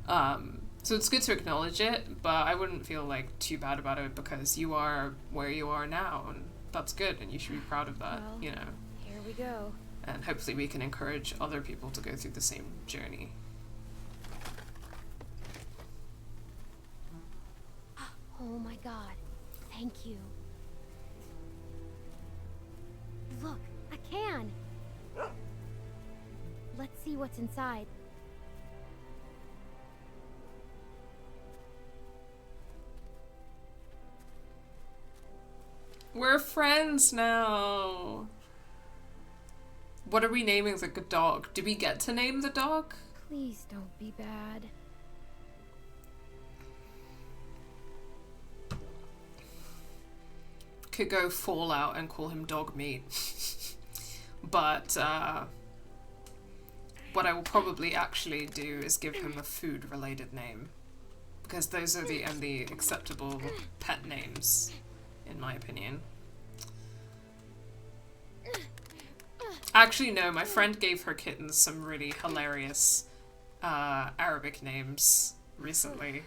So it's good to acknowledge it, but I wouldn't feel like too bad about it, because you are where you are now, and that's good, and you should be proud of that. Well, you know, here we go. and hopefully we can encourage other people to go through the same journey. Oh my god. Thank you. Look, a can! Let's see what's inside. We're friends now. What are we naming the dog? Do we get to name the dog? Please don't be bad. Could go full out and call him dog meat. But what I will probably actually do is give him a food related name, because those are the only acceptable pet names in my opinion. Actually no, my friend gave her kittens some really hilarious Arabic names recently.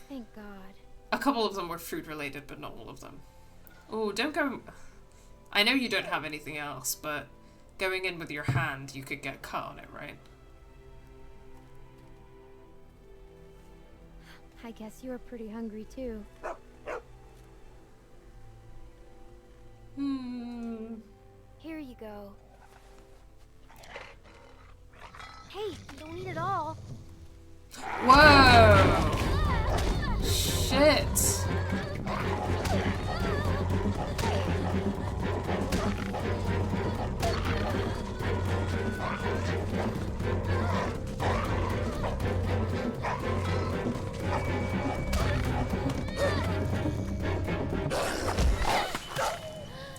Thank God. A couple of them were food related, but not all of them. Oh, don't go... I know you don't have anything else, but going in with your hand, you could get cut on it, right? I guess you were pretty hungry too. Here you go. Hey, you don't eat it all. Whoa! Shit!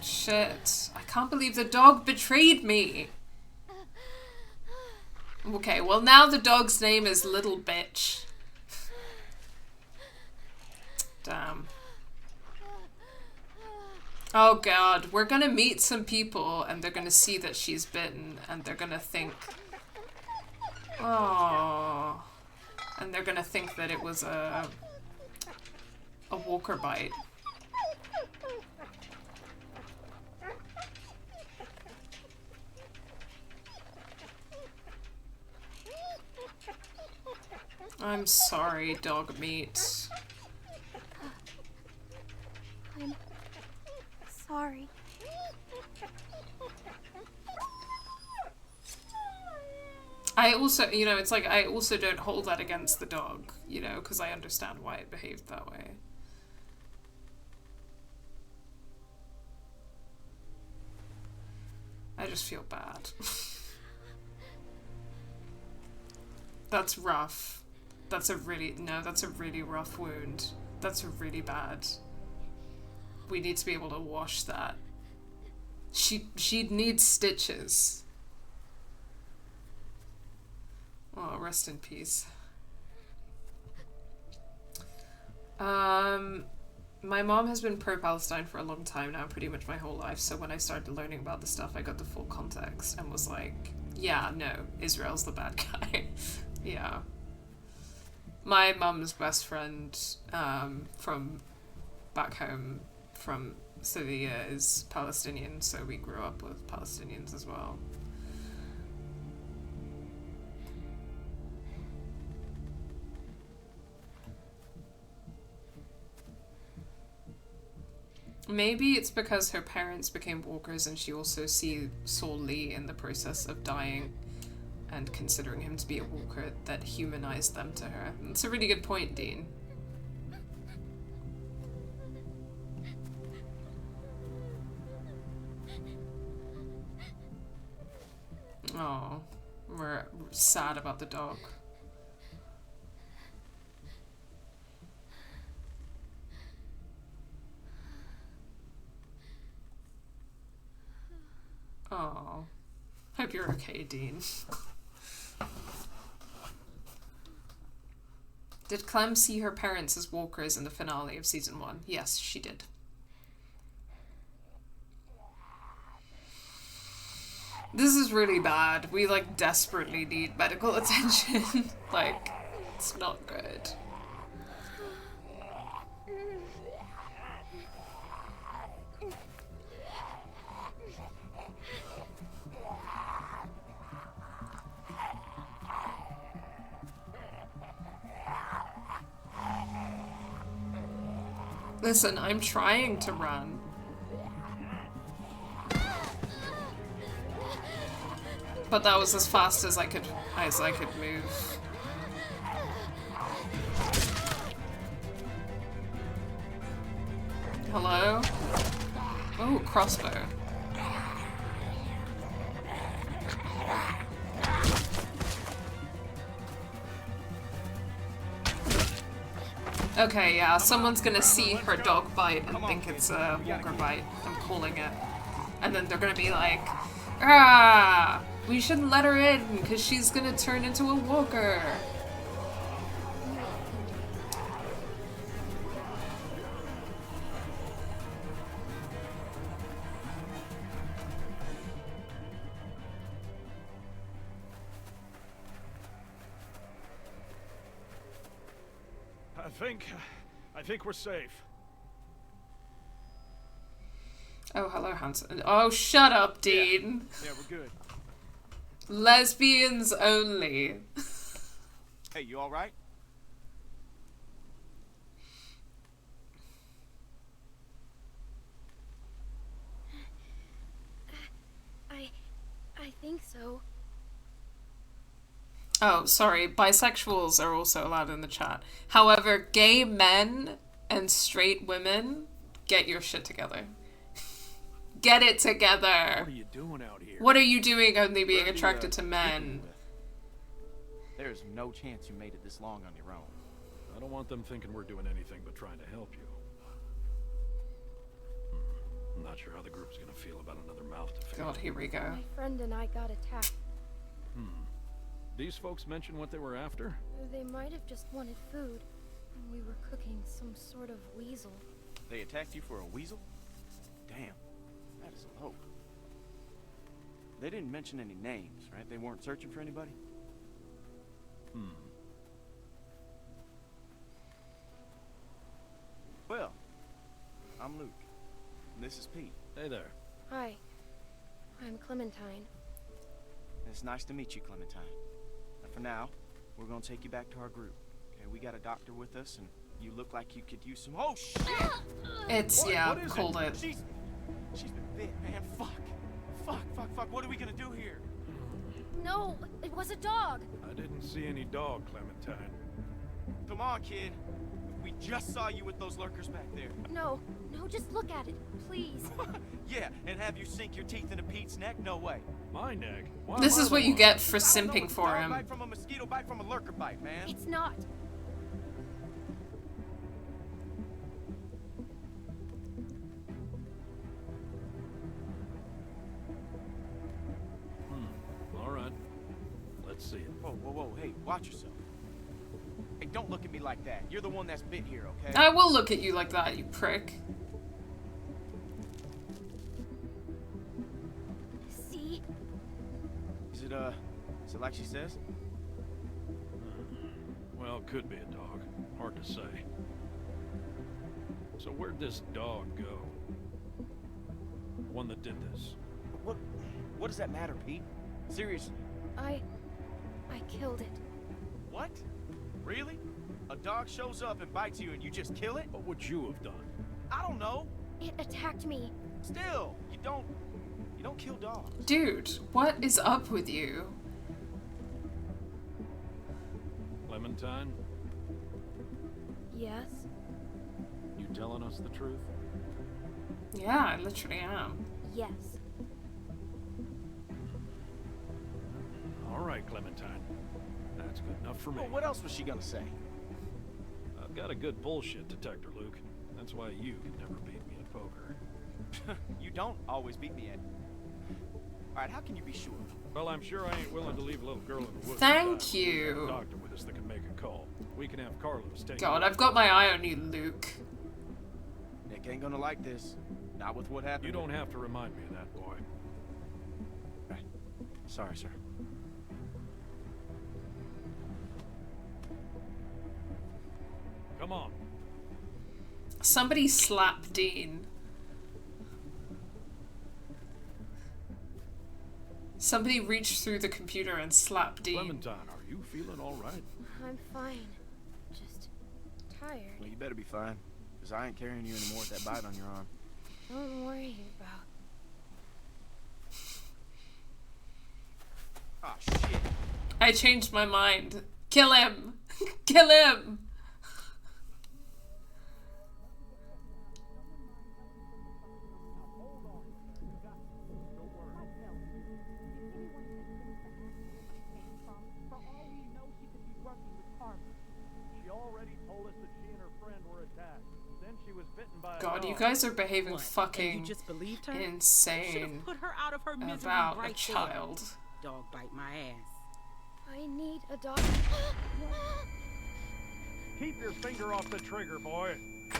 Shit. I can't believe the dog betrayed me. Okay, well now the dog's name is Little Bitch. Damn. Oh god, we're gonna meet some people and they're gonna see that she's bitten and they're gonna think... Oh. And they're gonna think that it was a walker bite. I'm sorry, dog meat. I'm sorry. I also, you know, it's like I also don't hold that against the dog, you know, because I understand why it behaved that way. I just feel bad. That's rough. That's a really rough wound. That's really bad. We need to be able to wash that. She'd need stitches. Oh, rest in peace. My mom has been pro-Palestine for a long time now, pretty much my whole life, so when I started learning about the stuff, I got the full context and was like, yeah, no, Israel's the bad guy. Yeah. My mum's best friend from back home, from Sevilla, is Palestinian, so we grew up with Palestinians as well. Maybe it's because her parents became walkers and she also saw Lee in the process of dying and considering him to be a walker that humanized them to her. That's a really good point, Dean. Oh, we're sad about the dog. Oh, hope you're okay, Dean. Did Clem see her parents as walkers in the finale of season 1? Yes, she did. This is really bad. We like desperately need medical attention. Like, it's not good. Listen, I'm trying to run. But that was as fast as I could move. Hello? Oh, crossbow. Okay, yeah, someone's gonna see her dog bite and think it's a walker bite. I'm calling it. And then they're gonna be like, ah, we shouldn't let her in because she's gonna turn into a walker. I think we're safe. Oh, hello, Hanson. Oh, shut up, Dean. Yeah, we're good. Lesbians only. Hey, you all right? I think so. Oh, sorry. Bisexuals are also allowed in the chat. However, gay men and straight women, get your shit together. Get it together. What are you doing out here? What are you doing only being attracted to men? There's no chance you made it this long on your own. I don't want them thinking we're doing anything but trying to help you. I'm not sure how the group's gonna feel about another mouth to feed. God, here we go. My friend and I got attacked. These folks mention what they were after? They might have just wanted food. And we were cooking some sort of weasel. They attacked you for a weasel? Damn, that is low. They didn't mention any names, right? They weren't searching for anybody? Well, I'm Luke. And this is Pete. Hey there. Hi, I'm Clementine. It's nice to meet you, Clementine. Now, for now, we're gonna take you back to our group. Okay, we got a doctor with us, and you look like you could use some— Oh, shit! It's, yeah, what is called it. She's been bit, man. Fuck. What are we gonna do here? No, it was a dog. I didn't see any dog, Clementine. Come on, kid. We just saw you with those lurkers back there. No, just look at it, please. Yeah, and have you sink your teeth into Pete's neck? No way. My neck? This is what you get for I don't know, simping it's a for dog him. bite from a mosquito bite from a lurker bite, man. It's not. All right. Let's see it. Whoa, hey, watch yourself. Hey, don't look at me like that. You're the one that's bit here, okay? I will look at you like that, you prick. See? Is it like she says? Well, it could be a dog. Hard to say. So where'd this dog go? The one that did this. What does that matter, Pete? Seriously. I killed it. What? Really? A dog shows up and bites you and you just kill it? What would you have done? I don't know. It attacked me. Still, you don't kill dogs. Dude, what is up with you? Clementine, Yes? you telling us the truth? Yeah, I literally am. Yes. All right, Clementine. That's good enough for me. Well, what else was she gonna say? I've got a good bullshit detector, Luke. That's why you can never beat me at poker. You don't always beat me at. Alright, how can you be sure? Well, I'm sure I ain't willing to leave a little girl in the woods. Thank We have you. a doctor with us that can make a call. We can have Carlos take God, her. I've got my eye on you, Luke. Nick ain't gonna like this. Not with what happened. You don't have to remind me of that, boy. Right. Sorry, sir. Come on. Somebody slap Dean. Somebody reach through the computer and slap Dean. Clementine, are you feeling all right? I'm fine. Just tired. Well, you better be fine. Because I ain't carrying you anymore with that bite on your arm. Don't worry about. Oh, shit. I changed my mind. Kill him! Kill him! God, you guys are behaving fucking just believed her? insane Put her out of her misery about right a child. there. Dog bite my ass. I need a doctor. Keep your finger off the trigger, boy.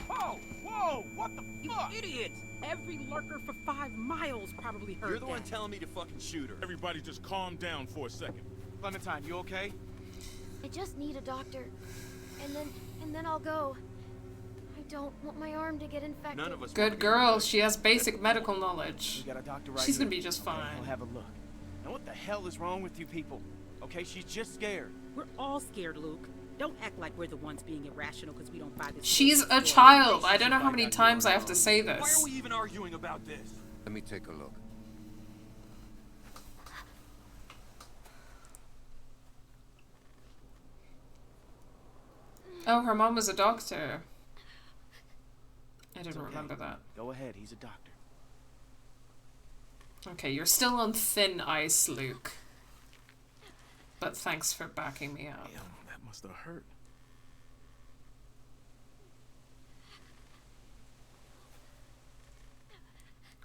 Oh, whoa, what the You fuck? idiot! Every lurker for 5 miles probably heard You're the one that. telling me to fucking shoot her. Everybody just calm down for a second. Clementine, you okay? I just need a doctor. And then I'll go. I don't want my arm to get infected. None of us. Good girl, she has basic medical knowledge. We got a doctor right She's here. gonna be just Okay, fine. I'll have a look. Now what the hell is wrong with you people? Okay, she's just scared. We're all scared, Luke. Don't act like we're the ones being irrational because we don't buy this. She's a story. child. I don't know how many times I have to say Why this. are we even arguing about this? Let me take a look. Oh, her mom was a doctor. I didn't okay. remember that. Go ahead, he's a doctor. Okay, you're still on thin ice, Luke. But thanks for backing me up. Damn, that must have hurt.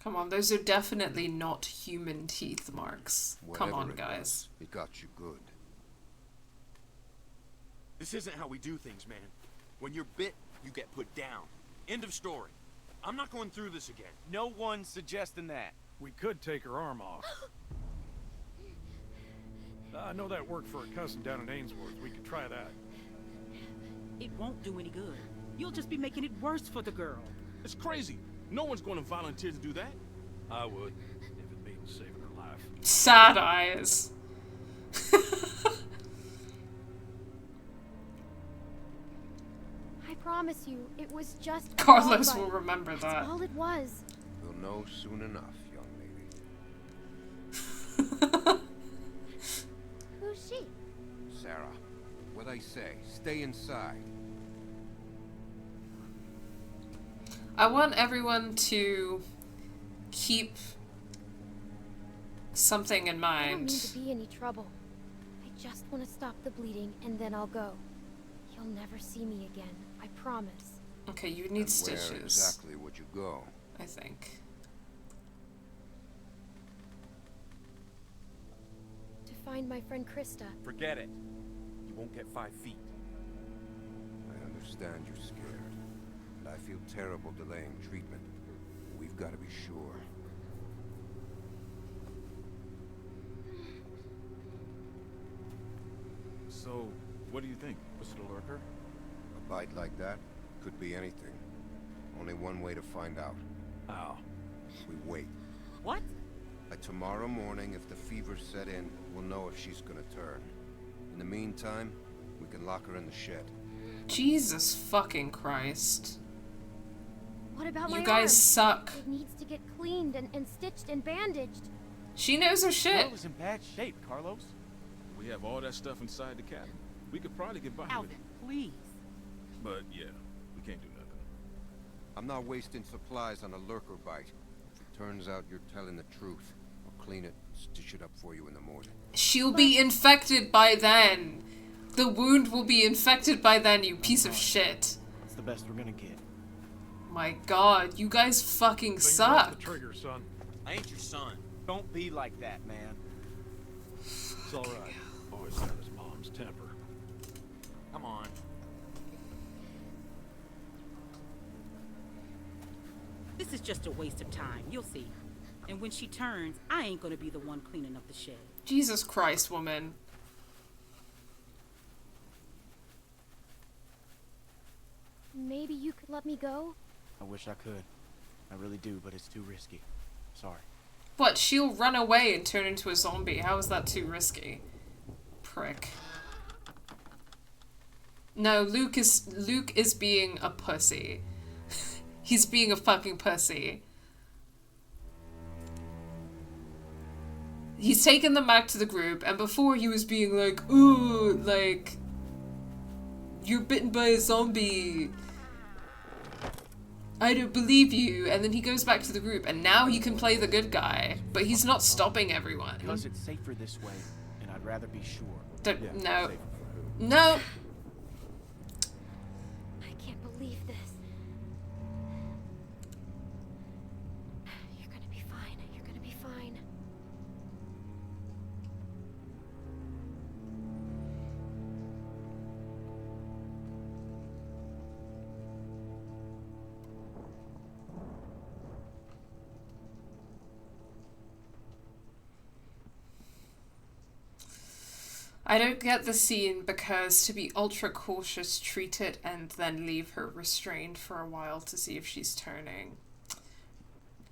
Come on, those are definitely not human teeth marks. Come on, guys. It got you good. This isn't how we do things, man. When you're bit, you get put down. End of story. I'm not going through this again. No one's suggesting that. We could take her arm off. I know that worked for a cousin down in Ainsworth. We could try that. It won't do any good. You'll just be making it worse for the girl. It's crazy. No one's going to volunteer to do that. I would, if it means saving her life. Sad eyes. I promise you, it was just a Carlos dog will bite. remember That's that. all it was. We'll know soon enough, young lady. Who's she? Sarah, what I say, stay inside. I want everyone to keep something in I don't mean mind. to be any trouble. I just want to stop the bleeding, and then I'll go. You'll never see me again. I promise. Okay, you need Where stitches, exactly would you go? I think. To find my friend Krista. Forget it. You won't get 5 feet. understand you're scared. And I feel terrible delaying treatment. We've got to be sure. So, what do you think? Was it a lurker? A bite like that could be anything. Only one way to find out. How? We wait. What? By tomorrow morning, if the fever set in, we'll know if she's gonna turn. In the meantime, we can lock her in the shed. Jesus fucking Christ. What about my You guys arm? suck. It needs to get cleaned and stitched and bandaged. She knows her shit. Carlos in bad shape, Carlos. We have all that stuff inside the cabin. We could probably get by with Alvin, it. please. But yeah, we can't do nothing. I'm not wasting supplies on a lurker bite. If it turns out you're telling the truth, I'll clean it, stitch it up for you in the morning. She'll be infected by then. The wound will be infected by then, you piece of shit. It's the best we're gonna get. My god, you guys fucking Finger off the suck. trigger, son. I ain't your son. Don't be like that, man. It's all right. Always had his mom's temper. Come on. This is just a waste of time, you'll see. And when she turns, I ain't gonna be the one cleaning up the shed. Jesus Christ, woman. Maybe you could let me go? I wish I could. I really do, but it's too risky. Sorry. What, she'll run away and turn into a zombie? How is that too risky? Prick. No, Luke is being a pussy. He's being a fucking pussy. He's taken them back to the group, and before he was being like, ooh, like, you're bitten by a zombie. I don't believe you. And then he goes back to the group, and now he can play the good guy, but he's not stopping everyone. Because it's safer this way, and I'd rather be sure. Don't, Yeah, no. safer for who? No. I can't believe this. You're gonna be fine. You're gonna be fine. I don't get the scene because to be ultra cautious, treat it and then leave her restrained for a while to see if she's turning.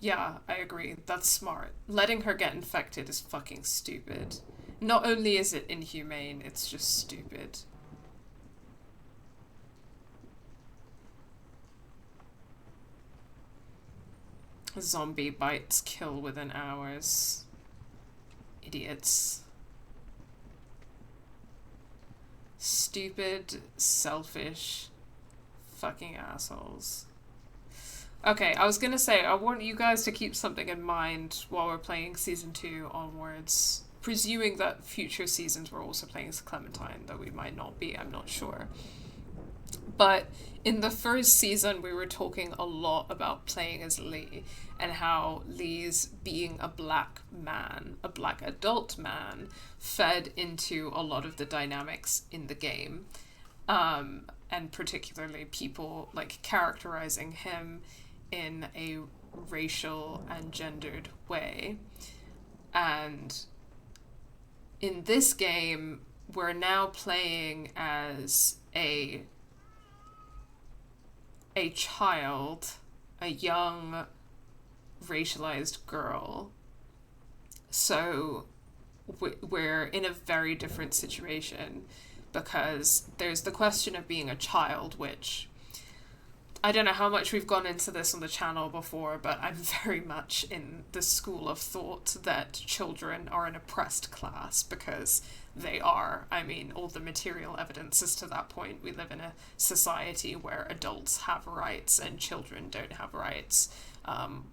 Yeah, I agree. That's smart. Letting her get infected is fucking stupid. Not only is it inhumane, it's just stupid. Zombie bites kill within hours. Idiots. Stupid, selfish, fucking assholes. Okay, I was gonna say, I want you guys to keep something in mind while we're playing Season 2 onwards. Presuming that future seasons we're also playing as Clementine, though we might not be, I'm not sure. But in the first season, we were talking a lot about playing as Lee, and how Lee's being a black man, a black adult man, fed into a lot of the dynamics in the game. And particularly people like characterizing him in a racial and gendered way. And in this game, we're now playing as a child, a young racialized girl. So we're in a very different situation because there's the question of being a child, which I don't know how much we've gone into this on the channel before, but I'm very much in the school of thought that children are an oppressed class because they are. I mean, all the material evidence is to that point. We live in a society where adults have rights and children don't have rights,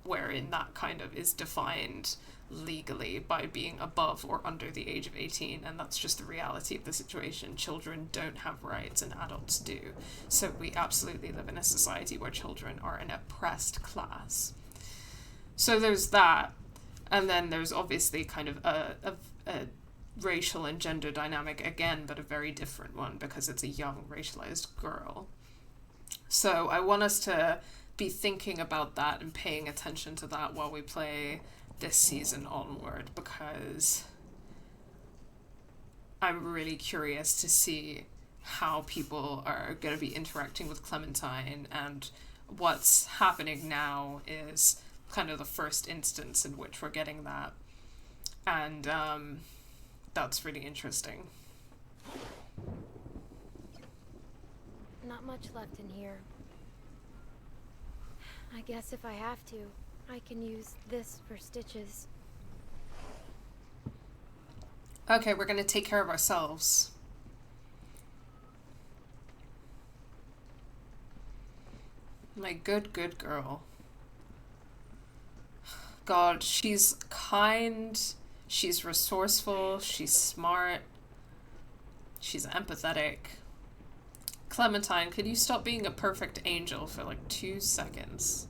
wherein that kind of is defined legally by being above or under the age of 18, and that's just the reality of the situation. Children don't have rights and adults do. So we absolutely live in a society where children are an oppressed class. So there's that, and then there's obviously kind of a racial and gender dynamic again, but a very different one because it's a young racialized girl. So I want us to be thinking about that and paying attention to that while we play this season onward, because I'm really curious to see how people are going to be interacting with Clementine, and what's happening now is kind of the first instance in which we're getting that. And that's really interesting. Not much left in here. I guess if I have to, I can use this for stitches. Okay, we're gonna take care of ourselves. My good girl. God, she's kind, she's resourceful, she's smart, she's empathetic. Clementine, could you stop being a perfect angel for like 2 seconds?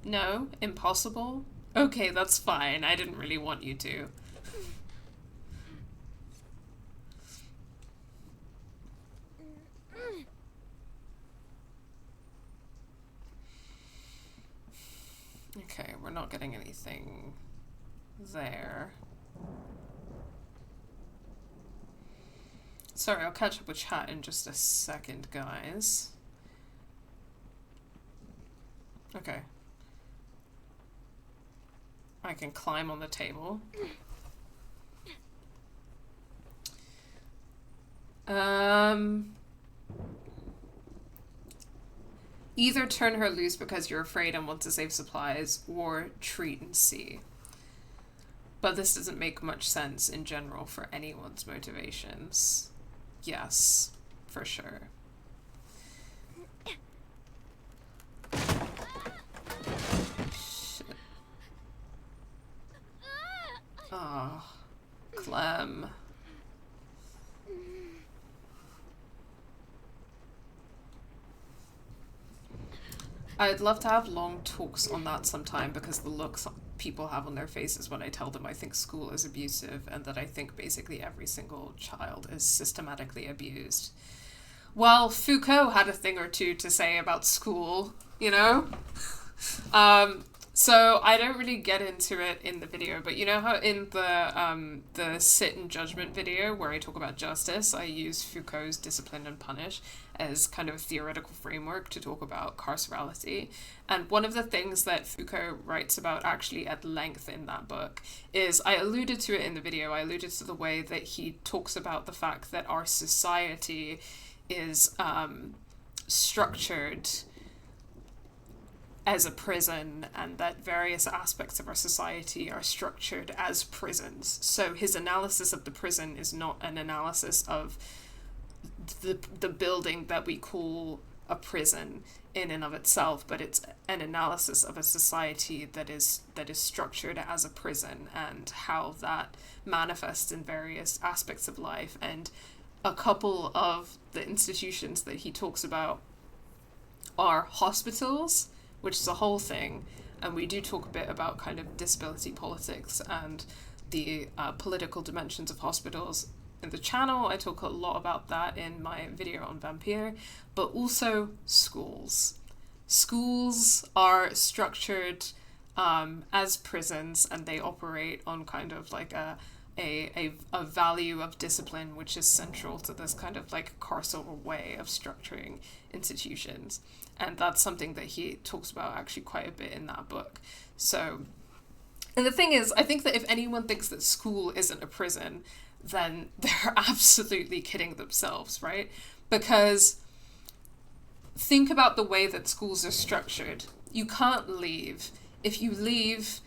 No? Impossible? Okay, that's fine. I didn't really want you to. Okay, we're not getting anything there. Sorry, I'll catch up with chat in just a second, guys. Okay. I can climb on the table. Either turn her loose because you're afraid and want to save supplies, or treat and see. But this doesn't make much sense in general for anyone's motivations. Yes, for sure. Shit. Oh, Clem. I'd love to have long talks on that sometime, because the looks people have on their faces when I tell them I think school is abusive, and that I think basically every single child is systematically abused. Well, Foucault had a thing or two to say about school, you know? So I don't really get into it in the video, but you know how in the sit and judgment video where I talk about justice, I use Foucault's Discipline and Punish as kind of a theoretical framework to talk about carcerality. And one of the things that Foucault writes about actually at length in that book is, I alluded to it in the video, I alluded to the way that he talks about the fact that our society is structured as a prison, and that various aspects of our society are structured as prisons. So his analysis of the prison is not an analysis of the building that we call a prison in and of itself, but it's an analysis of a society that is structured as a prison, and how that manifests in various aspects of life. And a couple of the institutions that he talks about are hospitals, which is a whole thing, and we do talk a bit about kind of disability politics and the political dimensions of hospitals in the channel. I talk a lot about that in my video on Vampire, but also schools. Schools are structured as prisons, and they operate on kind of like a value of discipline, which is central to this kind of like carceral way of structuring institutions. And that's something that he talks about actually quite a bit in that book. So, and the thing is, I think that if anyone thinks that school isn't a prison, then they're absolutely kidding themselves, right? Because think about the way that schools are structured. You can't leave. If you leave,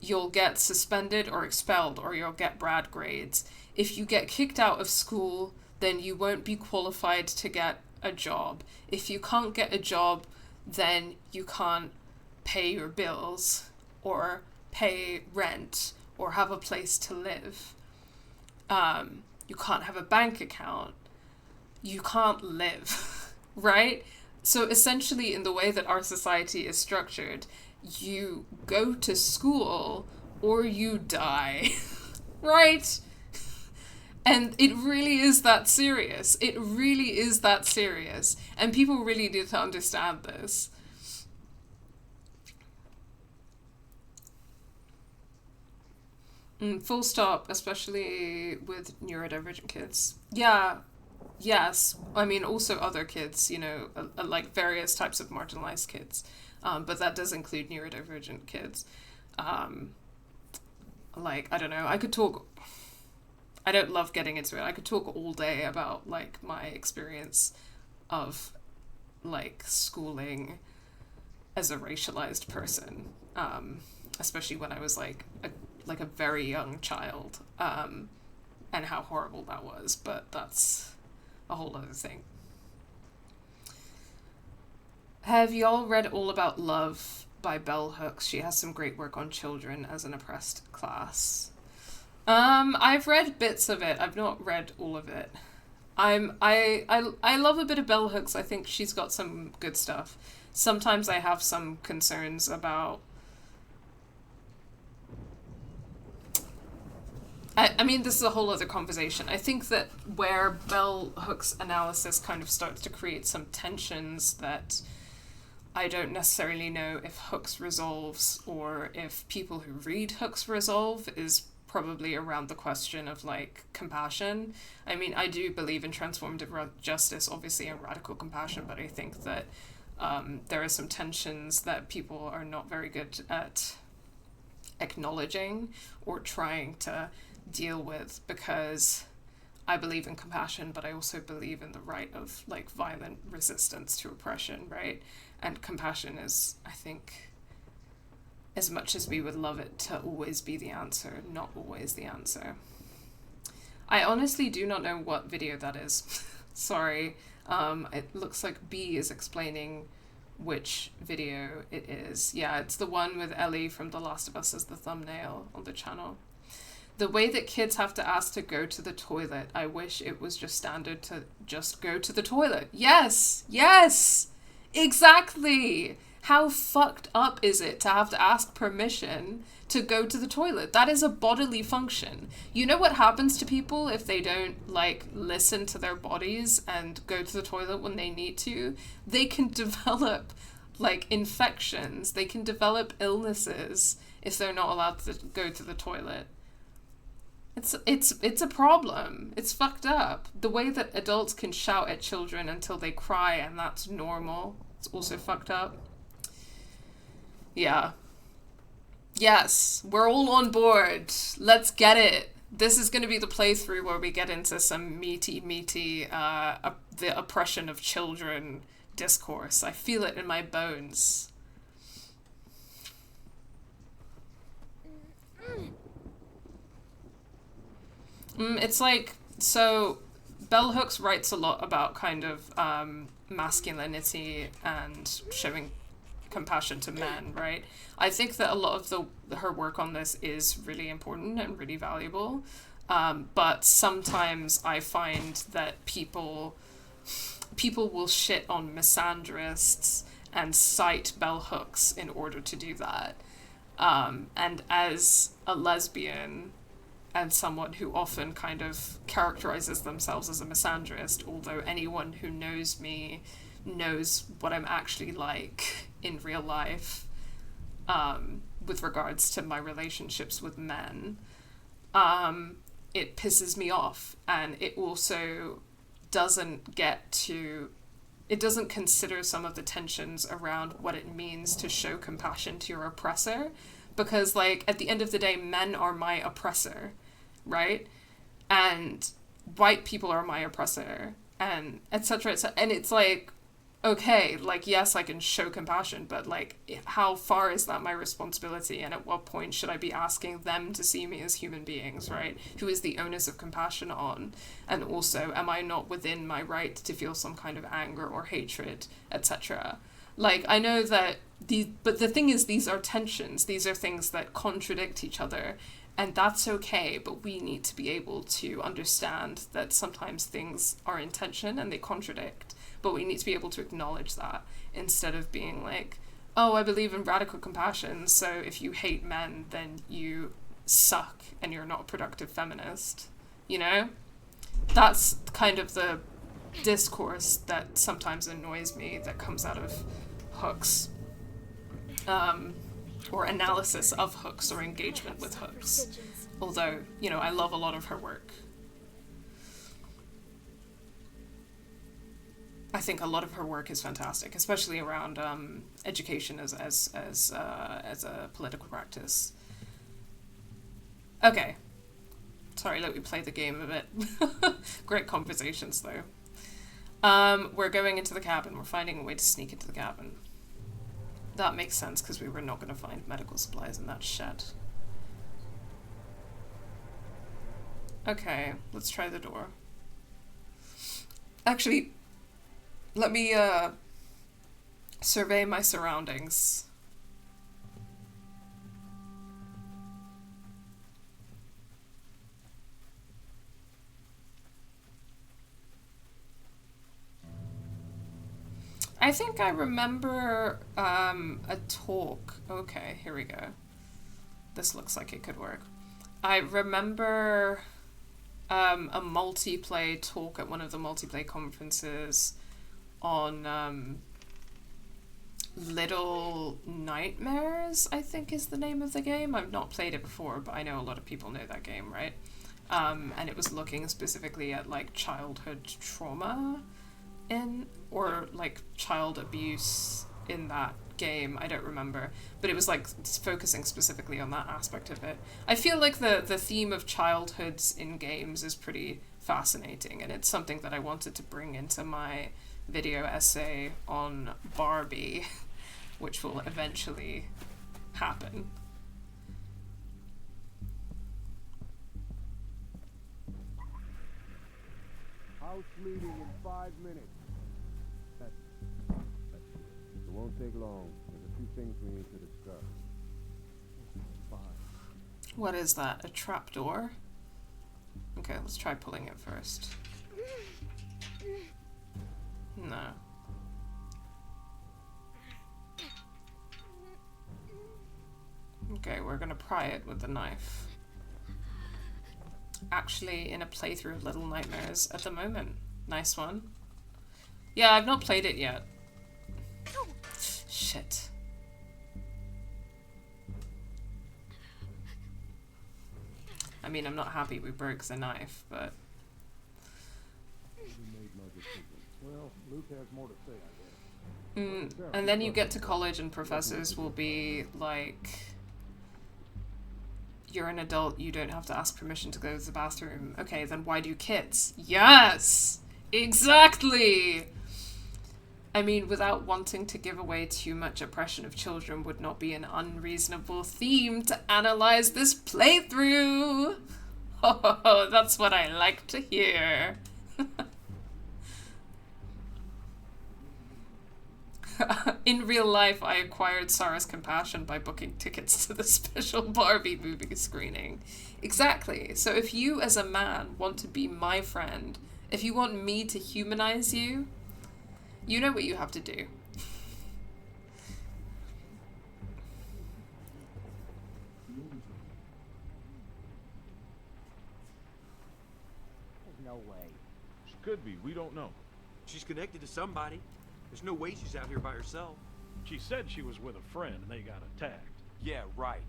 you'll get suspended or expelled, or you'll get bad grades. If you get kicked out of school, then you won't be qualified to get a job. If you can't get a job, then you can't pay your bills, or pay rent, or have a place to live. You can't have a bank account. You can't live, right? So essentially, in the way that our society is structured, you go to school or you die, right? And it really is that serious. It really is that serious. And people really need to understand this. Full stop, especially with neurodivergent kids. Yeah, yes. I mean, also other kids, you know, like various types of marginalized kids. But that does include neurodivergent kids. Like, I don't know, I could talk... I don't love getting into it. I could talk all day about, like, my experience of, like, schooling as a racialized person. Especially when I was, like a very young child. And how horrible that was. But that's a whole other thing. Have y'all read all about Love by Bell Hooks? She has some great work on children as an oppressed class. I've read bits of it. I've not read all of it. I love a bit of Bell Hooks. I think she's got some good stuff. Sometimes I have some concerns about... I mean, this is a whole other conversation. I think that where Bell Hooks' analysis kind of starts to create some tensions that I don't necessarily know if Hooks resolves or if people who read Hooks resolve is probably around the question of, like, compassion. I mean, I do believe in transformative justice, obviously, and radical compassion, but I think that there are some tensions that people are not very good at acknowledging or trying to deal with, because I believe in compassion, but I also believe in the right of, like, violent resistance to oppression, right? And compassion is, I think, as much as we would love it to always be the answer, not always the answer. I honestly do not know what video that is. Sorry. It looks like B is explaining which video it is. Yeah, it's the one with Ellie from The Last of Us as the thumbnail on the channel. The way that kids have to ask to go to the toilet, I wish it was just standard to just go to the toilet. Yes! Yes! Exactly! How fucked up is it to have to ask permission to go to the toilet? That is a bodily function. You know what happens to people if they don't, like, listen to their bodies and go to the toilet when they need to? They can develop, like, infections. They can develop illnesses if they're not allowed to go to the toilet. It's a problem. It's fucked up. The way that adults can shout at children until they cry and that's normal, it's also fucked up. Yeah. Yes, we're all on board. Let's get it. This is going to be the playthrough where we get into some meaty, the oppression of children discourse. I feel it in my bones. It's like, so Bell Hooks writes a lot about kind of masculinity and showing compassion to men, right? I think that a lot of her work on this is really important and really valuable, but sometimes I find that people will shit on misandrists and cite Bell Hooks in order to do that. And as a lesbian and someone who often kind of characterizes themselves as a misandrist, although anyone who knows me knows what I'm actually like in real life, with regards to my relationships with men, it pisses me off. And it also doesn't consider some of the tensions around what it means to show compassion to your oppressor. Because, like, at the end of the day, men are my oppressor, right? And white people are my oppressor, and etc. And it's like, okay, like, yes, I can show compassion, but, like, how far is that my responsibility? And at what point should I be asking them to see me as human beings, right? Who is the onus of compassion on? And also, am I not within my right to feel some kind of anger or hatred, etc.? Like, I know that but the thing is, these are tensions. These are things that contradict each other, and that's okay, but we need to be able to understand that sometimes things are in tension and they contradict, but we need to be able to acknowledge that instead of being like, oh, I believe in radical compassion, so if you hate men, then you suck and you're not a productive feminist, you know? That's kind of the discourse that sometimes annoys me that comes out of hooks. Or analysis of hooks or engagement with hooks. Although, you know, I love a lot of her work. I think a lot of her work is fantastic, especially around education as a political practice. Okay. Sorry, let me play the game a bit. Great conversations, though. We're going into the cabin. We're finding a way to sneak into the cabin. That makes sense, because we were not going to find medical supplies in that shed. Okay, let's try the door. Actually, let me survey my surroundings. I think I remember a talk. Okay, here we go. This looks like it could work. I remember a multiplayer talk at one of the multiplayer conferences on Little Nightmares, I think is the name of the game. I've not played it before, but I know a lot of people know that game, right? And it was looking specifically at like childhood trauma or like child abuse in that game. I don't remember, but it was like focusing specifically on that aspect of it. I feel like the theme of childhoods in games is pretty fascinating, and it's something that I wanted to bring into my video essay on Barbie, which will eventually happen. House meeting in 5 minutes. It won't take long. There's a few things we need to discuss. What is that? A trapdoor? Okay, let's try pulling it first. No. Okay, we're gonna pry it with the knife. Actually, in a playthrough of Little Nightmares at the moment. Nice one. Yeah, I've not played it yet. Shit. I mean, I'm not happy we broke the knife, but... Well, Luke has more to say, I guess. And then you get to college and professors will be like... You're an adult, you don't have to ask permission to go to the bathroom. Okay, then why do kids? Yes! Exactly! I mean, without wanting to give away too much oppression of children would not be an unreasonable theme to analyze this playthrough. Oh, that's what I like to hear. In real life, I acquired Sara's compassion by booking tickets to the special Barbie movie screening. Exactly. So if you as a man want to be my friend, if you want me to humanize you, you know what you have to do. There's no way. She could be. We don't know. She's connected to somebody. There's no way she's out here by herself. She said she was with a friend and they got attacked. Yeah, right.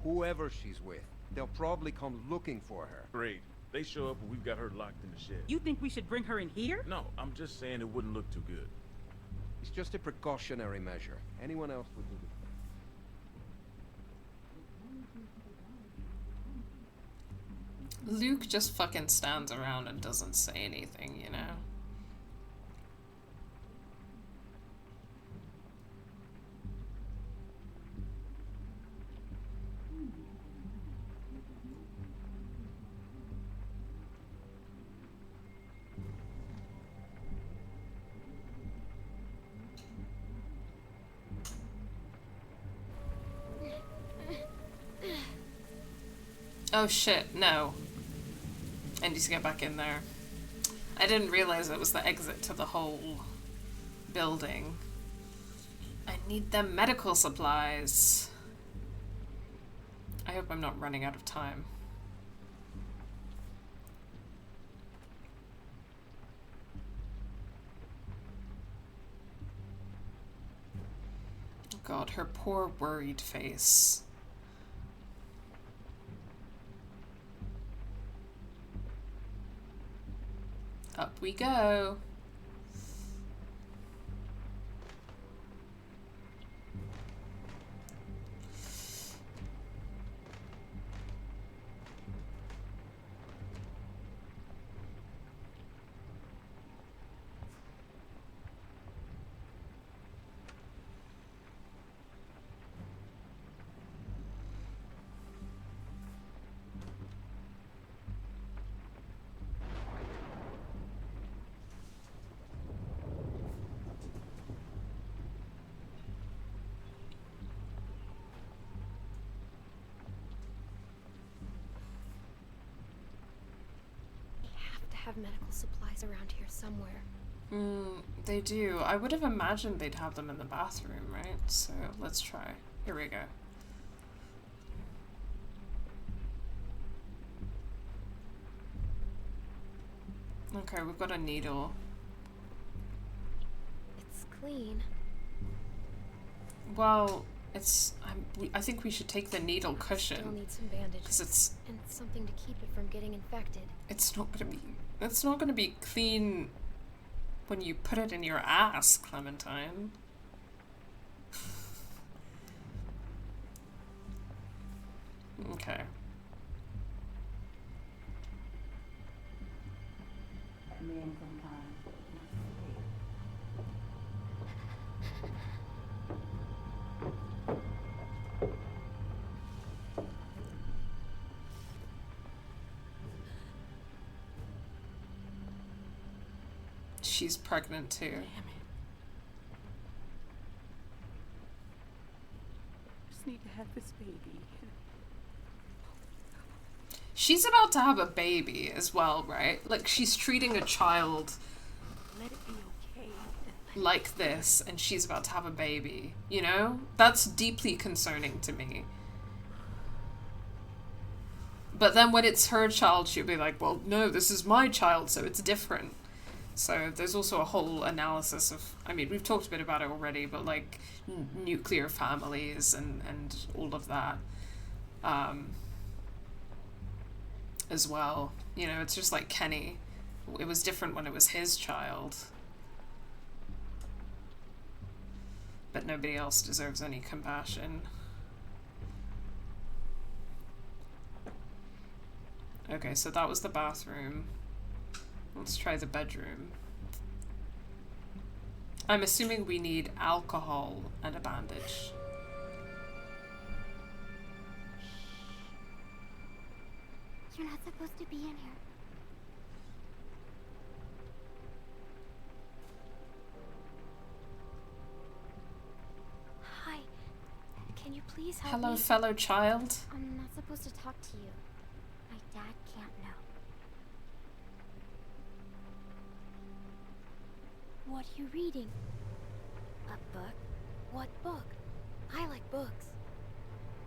Whoever she's with, they'll probably come looking for her. Great. They show up and we've got her locked in the shed. You think we should bring her in here? No, I'm just saying it wouldn't look too good. It's just a precautionary measure. Anyone else would do the same. Luke just fucking stands around and doesn't say anything, you know? Oh shit, no. I need to get back in there. I didn't realize it was the exit to the whole building. I need them medical supplies. I hope I'm not running out of time. God, her poor worried face. Up we go. Have medical supplies around here somewhere. They do. I would have imagined they'd have them in the bathroom, right? So let's try. Here we go. Okay, we've got a needle. It's clean. Well, I think we should take the needle Still cushion. need some bandages. Because it's... And something to keep it from getting infected. It's not gonna be clean when you put it in your ass, Clementine. Okay. She's pregnant too. Damn it. Just need to have this baby. She's about to have a baby as well, right? Like, she's treating a child Let it be okay. like this, and she's about to have a baby, you know? That's deeply concerning to me. But then when it's her child, she'll be like, well, no, this is my child, so it's different. So there's also a whole analysis of, I mean, we've talked a bit about it already, but like nuclear families and all of that as well. You know, it's just like Kenny. It was different when it was his child. But nobody else deserves any compassion. Okay, so that was the bathroom. Let's try the bedroom. I'm assuming we need alcohol and a bandage. You're not supposed to be in here. Hi. Can you please help me? Hello, fellow child. I'm not supposed to talk to you. My dad can't know. What are you reading? A book? What book? I like books.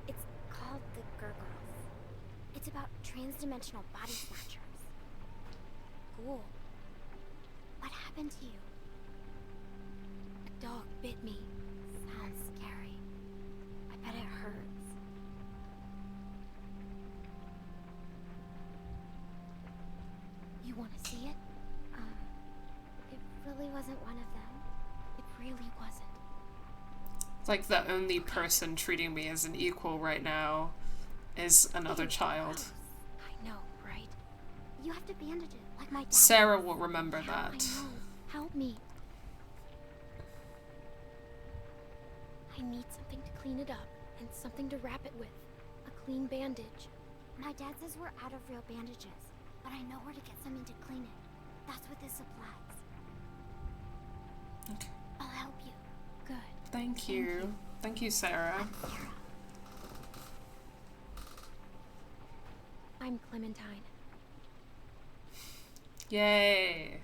It's called The Gurgles. It's about transdimensional body snatchers. Cool. What happened to you? A dog bit me. Sounds scary. I bet it hurts. You want to see it? It really wasn't one of them. It really wasn't. It's like the only person treating me as an equal right now is another child. I know, right? You have to bandage it, like my dad. Sarah will remember Yeah, that. I know. Help me. I need something to clean it up, and something to wrap it with. A clean bandage. My dad says we're out of real bandages, but I know where to get something to clean it. That's with his supplies. Okay. I'll help you. Good. Thank you. Thank you, Sarah. I'm Clementine. Yay.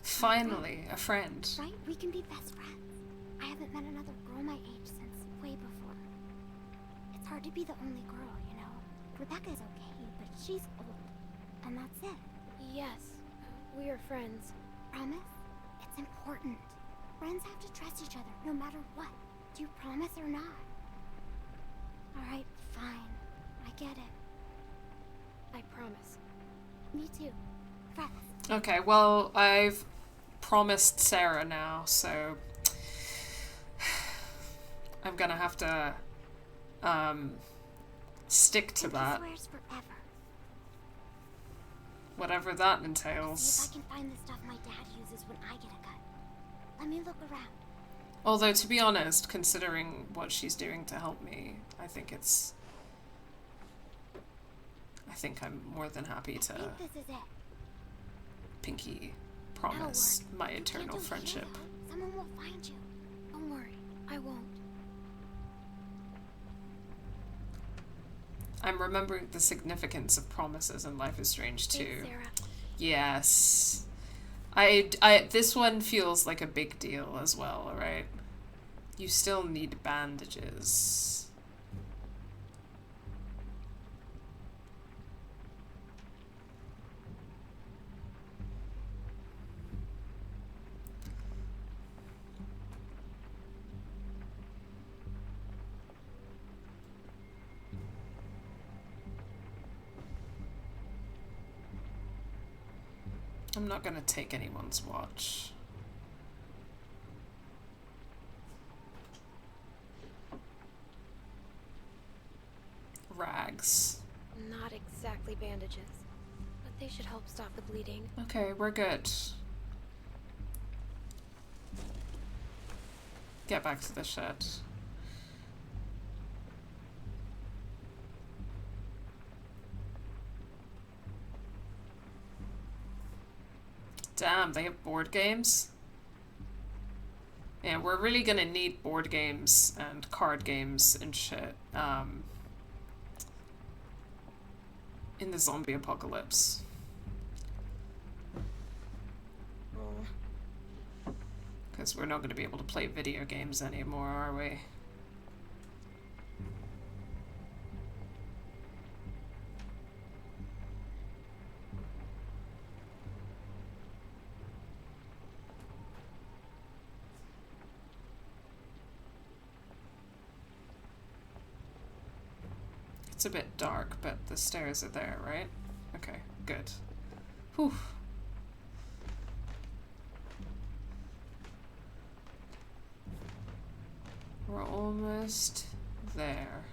Finally, a friend. Right? We can be best friends. I haven't met another girl my age since way before. It's hard to be the only girl, you know? Rebecca's okay, but she's old. And that's it. Yes, we are friends. Promise? It's important. Friends have to trust each other, no matter what. Do you promise or not? Alright, fine. I get it. I promise. Me too. Friends. Okay, well, I've promised Sarah now, so I'm gonna have to stick to that. Swears forever. Whatever that See entails. if I can find the stuff my dad uses when I get a cut. Let me look around. Although, to be honest, considering what she's doing to help me, I think I'm more than happy to I think this is it. Pinky promise my eternal friendship. Someone will find you. Don't worry, I won't. I'm remembering the significance of promises in Life is Strange too. Thanks, Sarah. Yes. This one feels like a big deal as well, right? You still need bandages. I'm not gonna take anyone's watch. Rags. Not exactly bandages, but they should help stop the bleeding. Okay, we're good. Get back to the shed. Damn, they have board games? Yeah, we're really gonna need board games and card games and shit, in the zombie apocalypse. Because we're not gonna be able to play video games anymore, are we? It's a bit dark, but the stairs are there, right? Okay, good. Whew. We're almost there.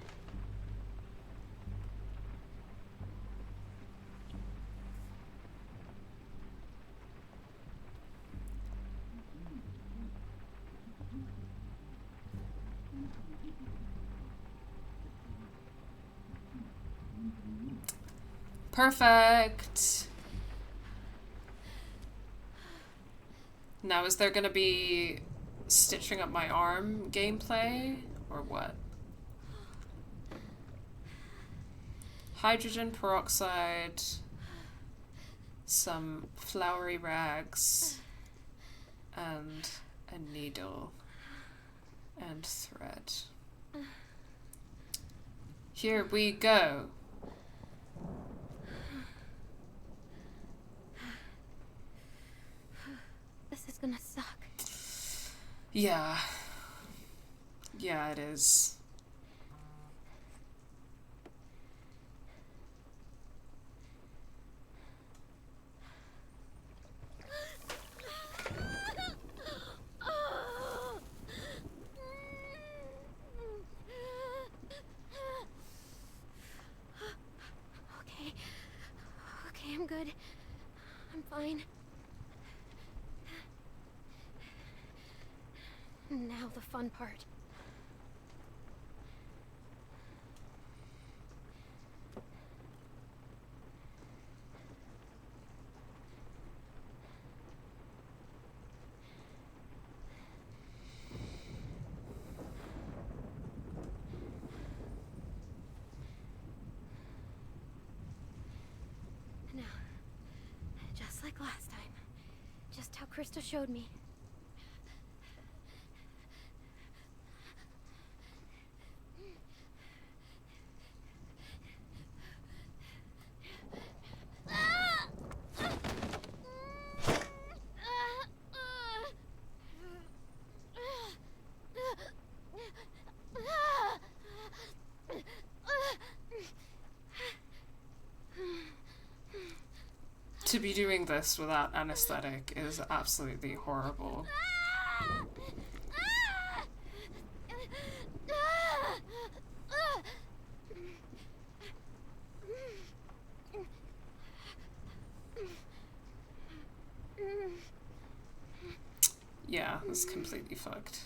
Perfect. Now, is there gonna be stitching up my arm gameplay or what? Hydrogen peroxide, some flowery rags, and a needle and thread. Here we go. This is gonna suck. Yeah. Yeah, it is. Okay, I'm good. I'm fine. Now the fun part. Now, just like last time. Just how Krista showed me. To be doing this without anesthetic is absolutely horrible. Yeah, that's completely fucked.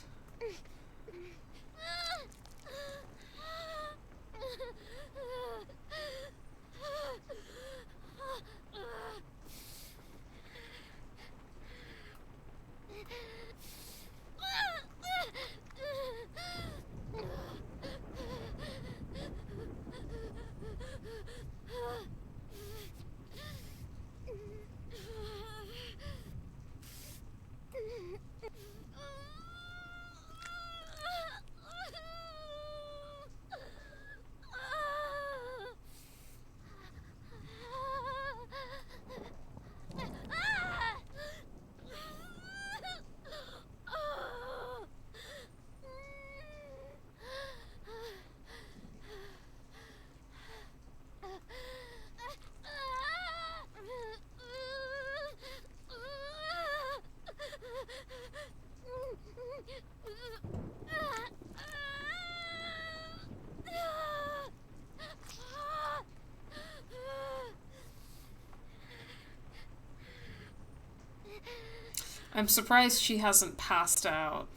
I'm surprised she hasn't passed out.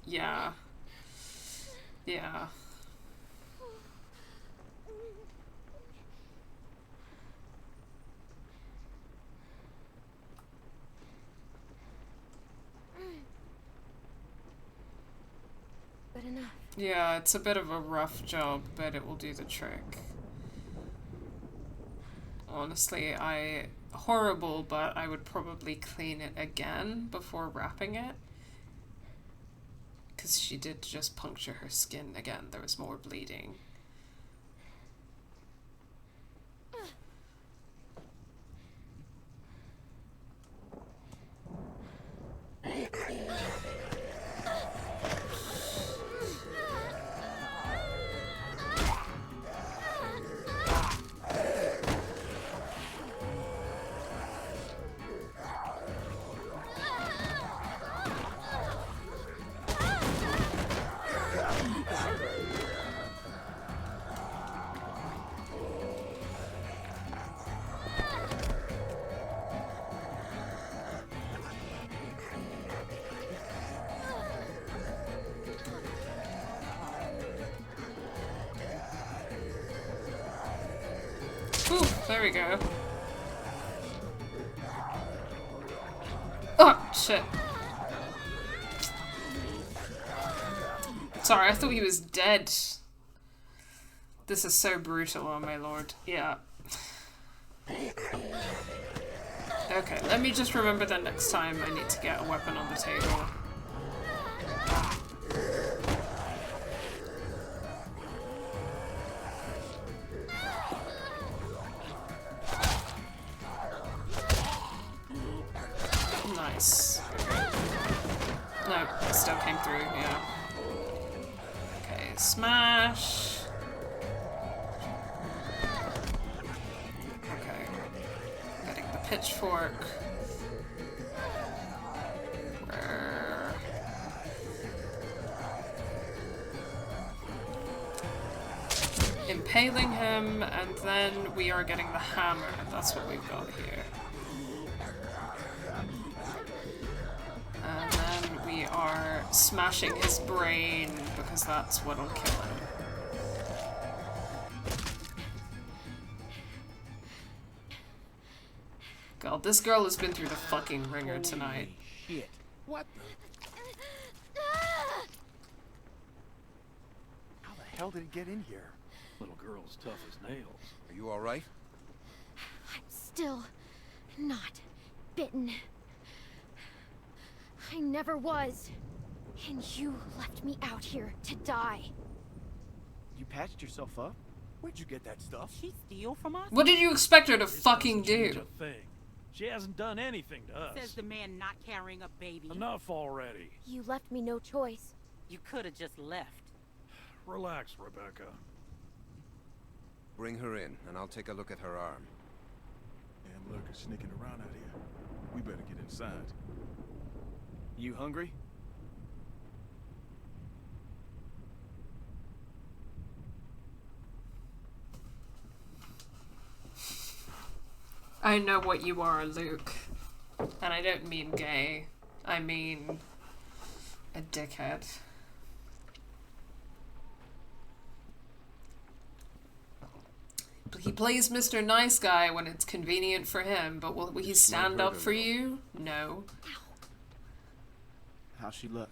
Yeah. Yeah. Good enough. Yeah, it's a bit of a rough job, but it will do the trick. Honestly, horrible, but I would probably clean it again before wrapping it. Because she did just puncture her skin again. There was more bleeding. Ooh, there we go. Oh, shit. Sorry, I thought he was dead. This is so brutal, oh my lord. Yeah. Okay, let me just remember that next time I need to get a weapon on the table. Nice. No, it still came through, yeah. Okay, smash. Okay. Getting the pitchfork. Impaling him, and then we are getting the hammer. That's what we've got here. And then we are smashing his brain, because that's what'll kill him. God, this girl has been through the fucking ringer tonight. Shit. What the? How the hell did he get in here? Little girl's tough as nails. Are you alright? I'm still not bitten. I never was. And you left me out here to die. You patched yourself up? Where'd you get that stuff? She steal from us? What did you expect her to This fucking doesn't change do? a thing. She hasn't done anything to us. Says the man not carrying a baby. Enough already. You left me no choice. You could have just left. Relax, Rebecca. Bring her in, and I'll take a look at her arm. Damn lurkers sneaking around out here. We better get inside. You hungry? I know what you are, Luke. And I don't mean gay. I mean a dickhead. He plays Mr. Nice Guy when it's convenient for him, but will he stand up for you? No. How's she look?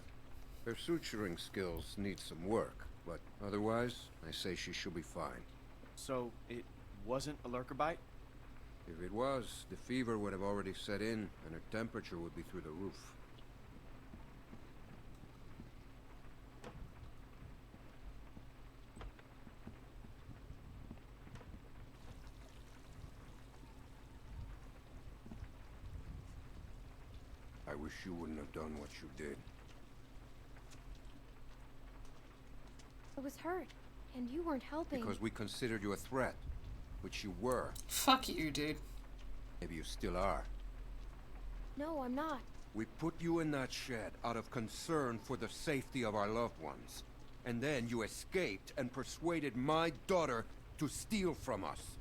Her suturing skills need some work, but otherwise, I say she should be fine. So, it wasn't a lurker bite? If it was, the fever would have already set in, and her temperature would be through the roof. I wish you wouldn't have done what you did. I was hurt, and you weren't helping. Because we considered you a threat, which you were. Fuck you, dude. Maybe you still are. No, I'm not. We put you in that shed out of concern for the safety of our loved ones. And then you escaped and persuaded my daughter to steal from us.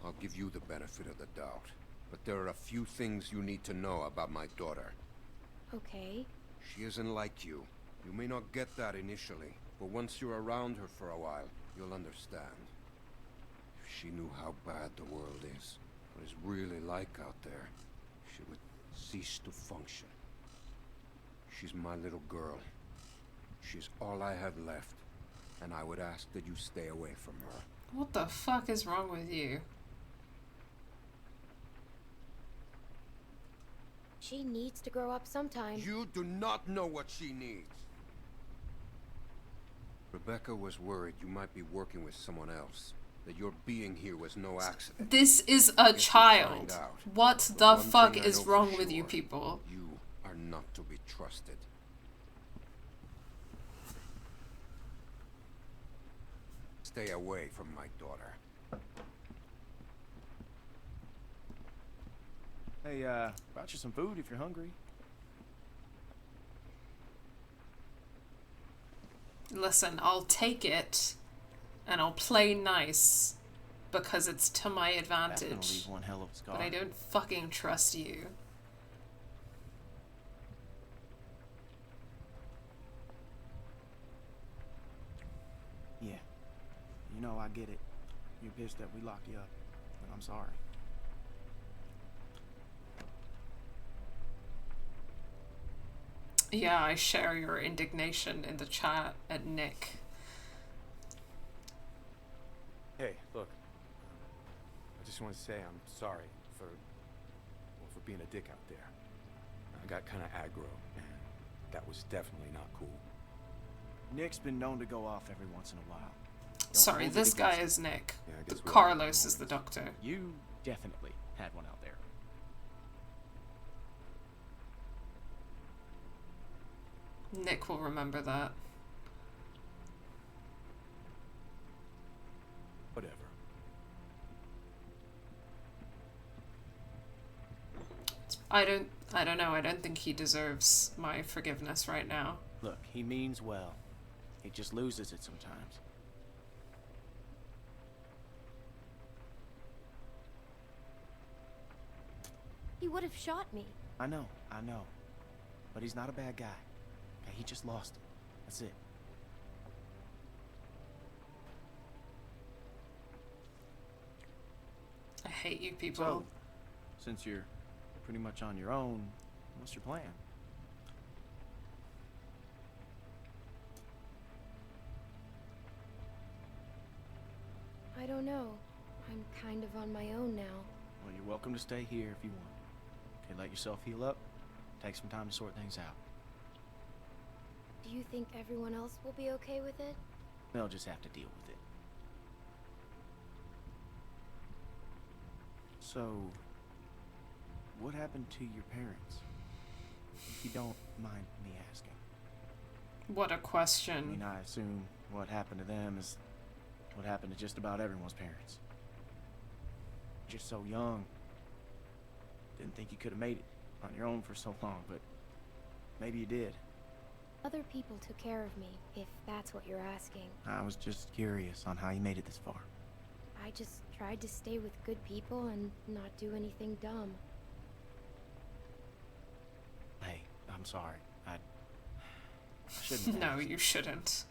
I'll give you the benefit of the doubt, but there are a few things you need to know about my daughter. Okay. She isn't like you. You may not get that initially, but once you're around her for a while, you'll understand. If she knew how bad the world is, what it's really like out there, she would cease to function. She's my little girl. She's all I have left, and I would ask that you stay away from her. What the fuck is wrong with you? She needs to grow up sometime. You do not know what she needs. Rebecca was worried you might be working with someone else. That your being here was no accident. This is a child. What the fuck is wrong with you people? You are not to be trusted. Stay away from my daughter. Hey, brought you some food if you're hungry. Listen, I'll take it, and I'll play nice, because it's to my advantage. That's gonna leave one hell of a scar. But I don't fucking trust you. Yeah. You know, I get it. You're pissed that we locked you up, and I'm sorry. Yeah, I share your indignation in the chat at Nick. Hey, look. I just want to say I'm sorry for being a dick out there. I got kind of aggro, and that was definitely not cool. Nick's been known to go off every once in a while. Don't Sorry, hold it this guy against is him. Nick. Yeah, I guess we all Carlos is the doctor. You definitely had one out there. Nick will remember that. Whatever. I don't know. I don't think he deserves my forgiveness right now. Look, he means well. He just loses it sometimes. He would have shot me. I know. But he's not a bad guy. Okay, he just lost it. That's it. I hate you people. So, since you're pretty much on your own, what's your plan? I don't know. I'm kind of on my own now. Well, you're welcome to stay here if you want. Okay, let yourself heal up. Take some time to sort things out. Do you think everyone else will be okay with it? They'll just have to deal with it. So, what happened to your parents? If you don't mind me asking. What a I question. mean, I assume what happened to them is what happened to just about everyone's parents. just so young. Didn't think you could have made it on your own for so long, but maybe you did. Other people took care of me, if that's what you're asking. I was just curious on how you made it this far. I just tried to stay with good people and not do anything dumb. Hey, I'm sorry. I shouldn't. No, you shouldn't.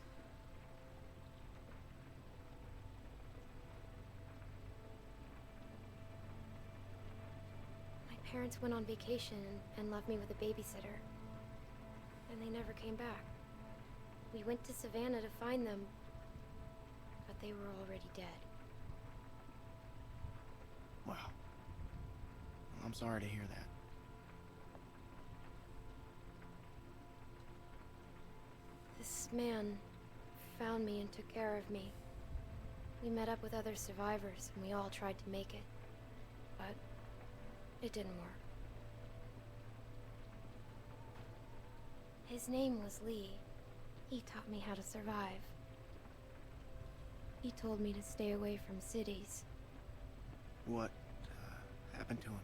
My parents went on vacation and left me with a babysitter. And they never came back. We went to Savannah to find them, but they were already dead. Wow. Well, I'm sorry to hear that. This man found me and took care of me. We met up with other survivors and we all tried to make it, but it didn't work. His name was Lee. He taught me how to survive. He told me to stay away from cities. What happened to him?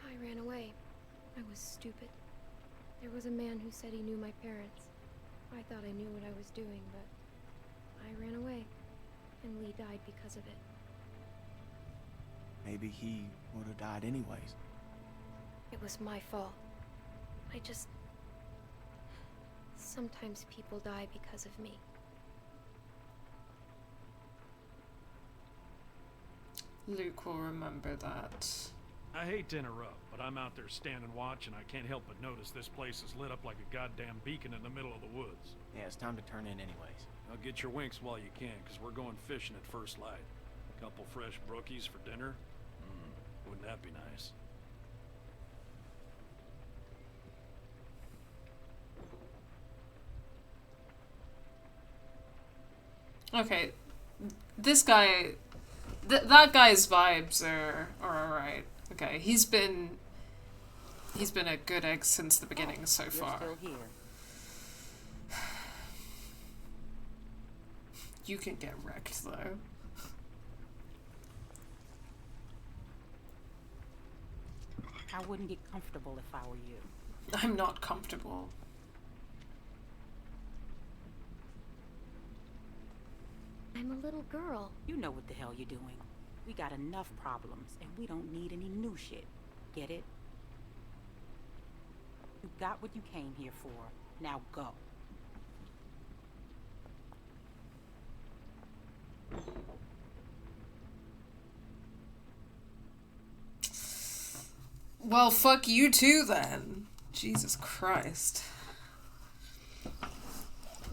I ran away. I was stupid. There was a man who said he knew my parents. I thought I knew what I was doing, but I ran away, and Lee died because of it. Maybe he would have died anyways. It was my fault. I just... Sometimes people die because of me. Luke will remember that. I hate to interrupt, but I'm out there standing watch and I can't help but notice this place is lit up like a goddamn beacon in the middle of the woods. Yeah, it's time to turn in anyways. Now get your winks while you can, because we're going fishing at first light. Couple fresh brookies for dinner? Wouldn't that be nice? Okay, this guy, that guy's vibes are alright. Okay, he's been a good egg since the beginning so far. You're still here. You can get wrecked though. I wouldn't get comfortable if I were you. I'm not comfortable. I'm a little girl. You know what the hell you're doing. We got enough problems, and we don't need any new shit. Get it? You got what you came here for. Now go. Well, fuck you too then. Jesus Christ.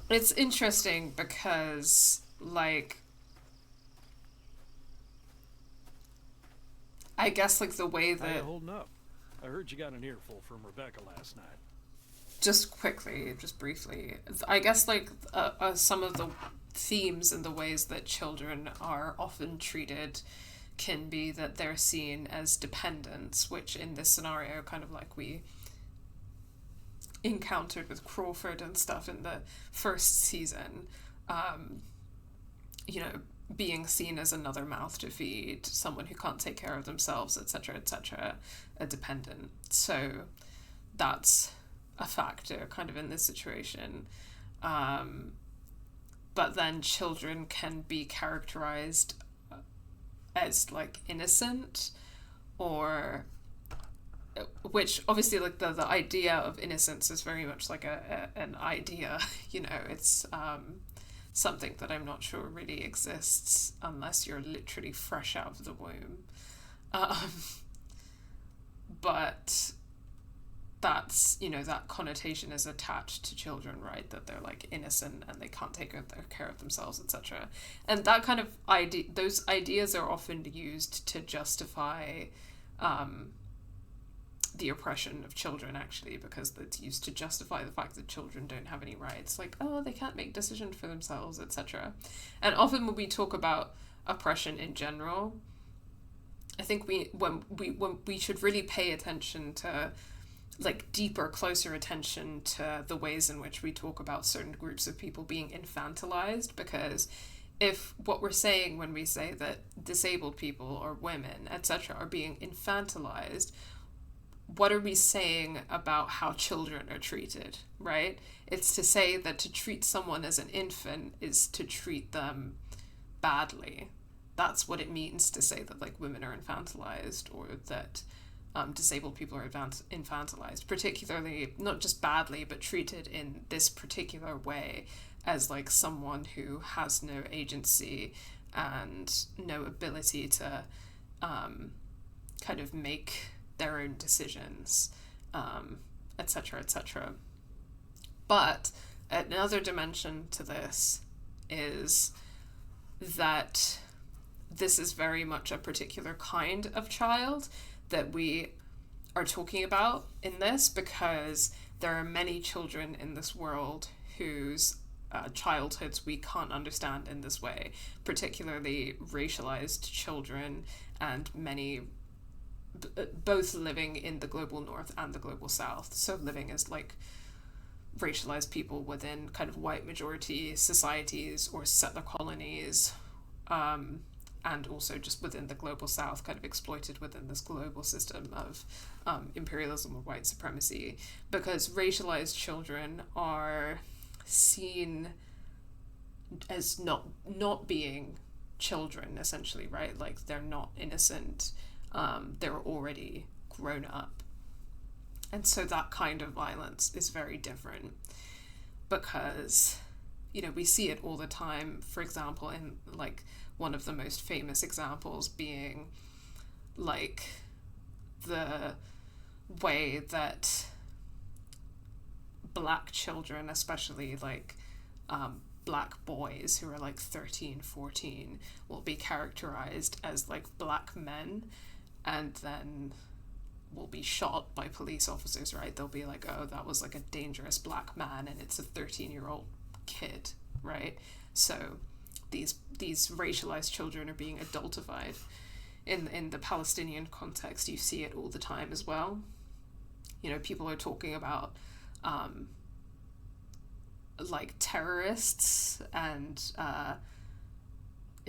It's interesting because, like, I guess, like, the way How you that... holding up? I heard you got an earful from Rebecca last night. Just quickly, just briefly, I guess, like, some of the themes and the ways that children are often treated can be that they're seen as dependents, which in this scenario, kind of like we encountered with Crawford and stuff in the first season, you know, being seen as another mouth to feed, someone who can't take care of themselves, etc., a dependent. So that's a factor kind of in this situation. But then children can be characterized as like innocent, or which obviously, like, the idea of innocence is very much like an idea, you know, it's something that I'm not sure really exists unless you're literally fresh out of the womb. But that's, you know, that connotation is attached to children, right? That they're like innocent and they can't take care of themselves, etc. And that kind of idea, those ideas are often used to justify the oppression of children, actually, because it's used to justify the fact that children don't have any rights, like, oh, they can't make decisions for themselves, etc. And often when we talk about oppression in general, I think when we should really pay attention to like deeper, closer attention to the ways in which we talk about certain groups of people being infantilized, because if what we're saying when we say that disabled people or women, etc., are being infantilized, what are we saying about how children are treated, right? It's to say that to treat someone as an infant is to treat them badly. That's what it means to say that like women are infantilized, or that disabled people are infantilized, particularly not just badly, but treated in this particular way as like someone who has no agency and no ability to kind of make their own decisions, etc., etc. But another dimension to this is that this is very much a particular kind of child that we are talking about in this, because there are many children in this world whose childhoods we can't understand in this way, particularly racialized children, and many both living in the global north and the global south. So living as like racialized people within kind of white majority societies or settler colonies, and also just within the global south, kind of exploited within this global system of imperialism or white supremacy, because racialized children are seen as not being children, essentially, right? Like they're not innocent, they're already grown up. And so that kind of violence is very different, because, you know, we see it all the time, for example, in like one of the most famous examples being like the way that black children, especially like black boys who are like 13, 14, will be characterized as like black men, and then will be shot by police officers, right? They'll be like, oh, that was like a dangerous black man, and it's a 13-year-old kid, right? So these racialized children are being adultified. In the Palestinian context, you see it all the time as well. You know, people are talking about like terrorists and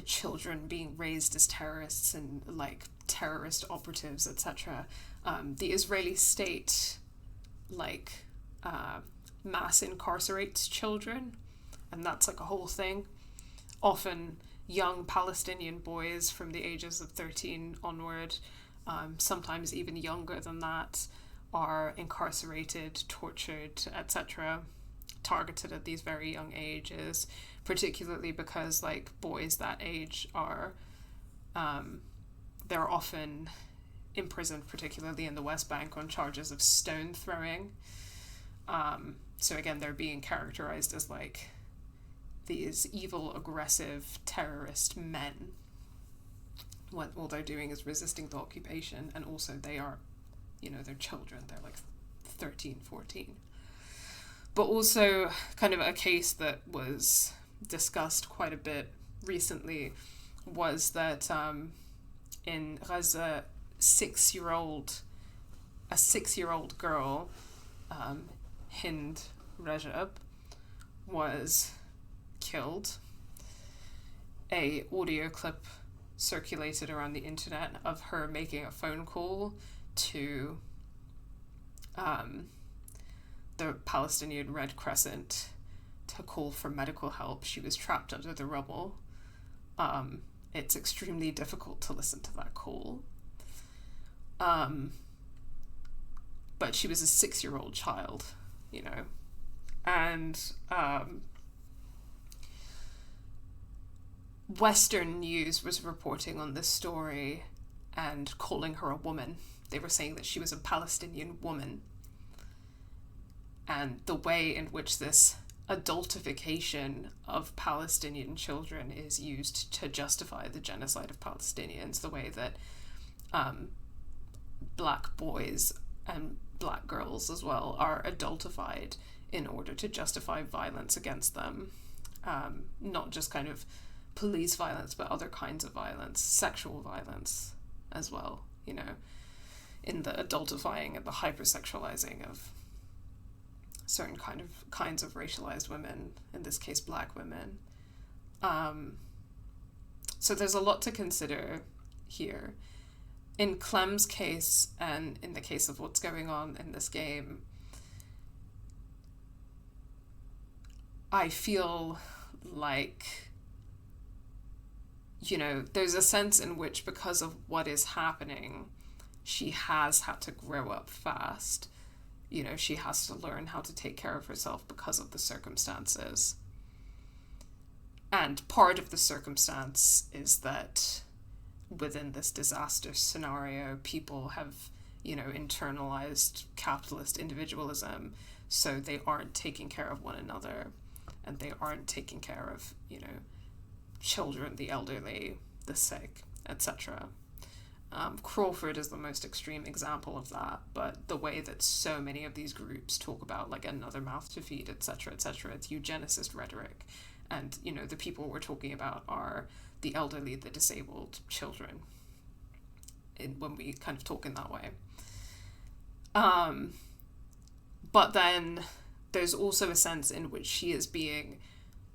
children being raised as terrorists and like terrorist operatives, etc. The Israeli state like mass incarcerates children, and that's like a whole thing. Often young Palestinian boys from the ages of 13 onward, sometimes even younger than that, are incarcerated, tortured, etc., targeted at these very young ages, particularly because like boys that age are they're often imprisoned, particularly in the West Bank, on charges of stone throwing. So again, they're being characterized as like these evil, aggressive, terrorist men, when all they're doing is resisting the occupation, and also they are, you know, they're children, they're like 13, 14. But also kind of a case that was discussed quite a bit recently was that in Gaza, a 6-year-old girl, Hind Rajab, was killed. A audio clip circulated around the internet of her making a phone call to the Palestinian Red Crescent to call for medical help. She was trapped under the rubble. It's extremely difficult to listen to that call. But she was a 6-year-old child, you know, and Western news was reporting on this story and calling her a woman. They were saying that she was a Palestinian woman. And the way in which this adultification of Palestinian children is used to justify the genocide of Palestinians, the way that black boys and black girls as well are adultified in order to justify violence against them. Not just kind of police violence, but other kinds of violence, sexual violence as well, you know. in the adultifying and the hypersexualizing of certain kinds of racialized women, in this case black women. So there's a lot to consider here. In Clem's case, and in the case of what's going on in this game, I feel like, you know, there's a sense in which, because of what is happening, she has had to grow up fast. You know, she has to learn how to take care of herself because of the circumstances. And part of the circumstance is that within this disaster scenario, people have, you know, internalized capitalist individualism, so they aren't taking care of one another, and they aren't taking care of, you know, children, the elderly, the sick, etc. Crawford is the most extreme example of that, but the way that so many of these groups talk about, like, another mouth to feed, etc., etc., it's eugenicist rhetoric. And, you know, the people we're talking about are the elderly, the disabled, children, when we kind of talk in that way. But then there's also a sense in which she is being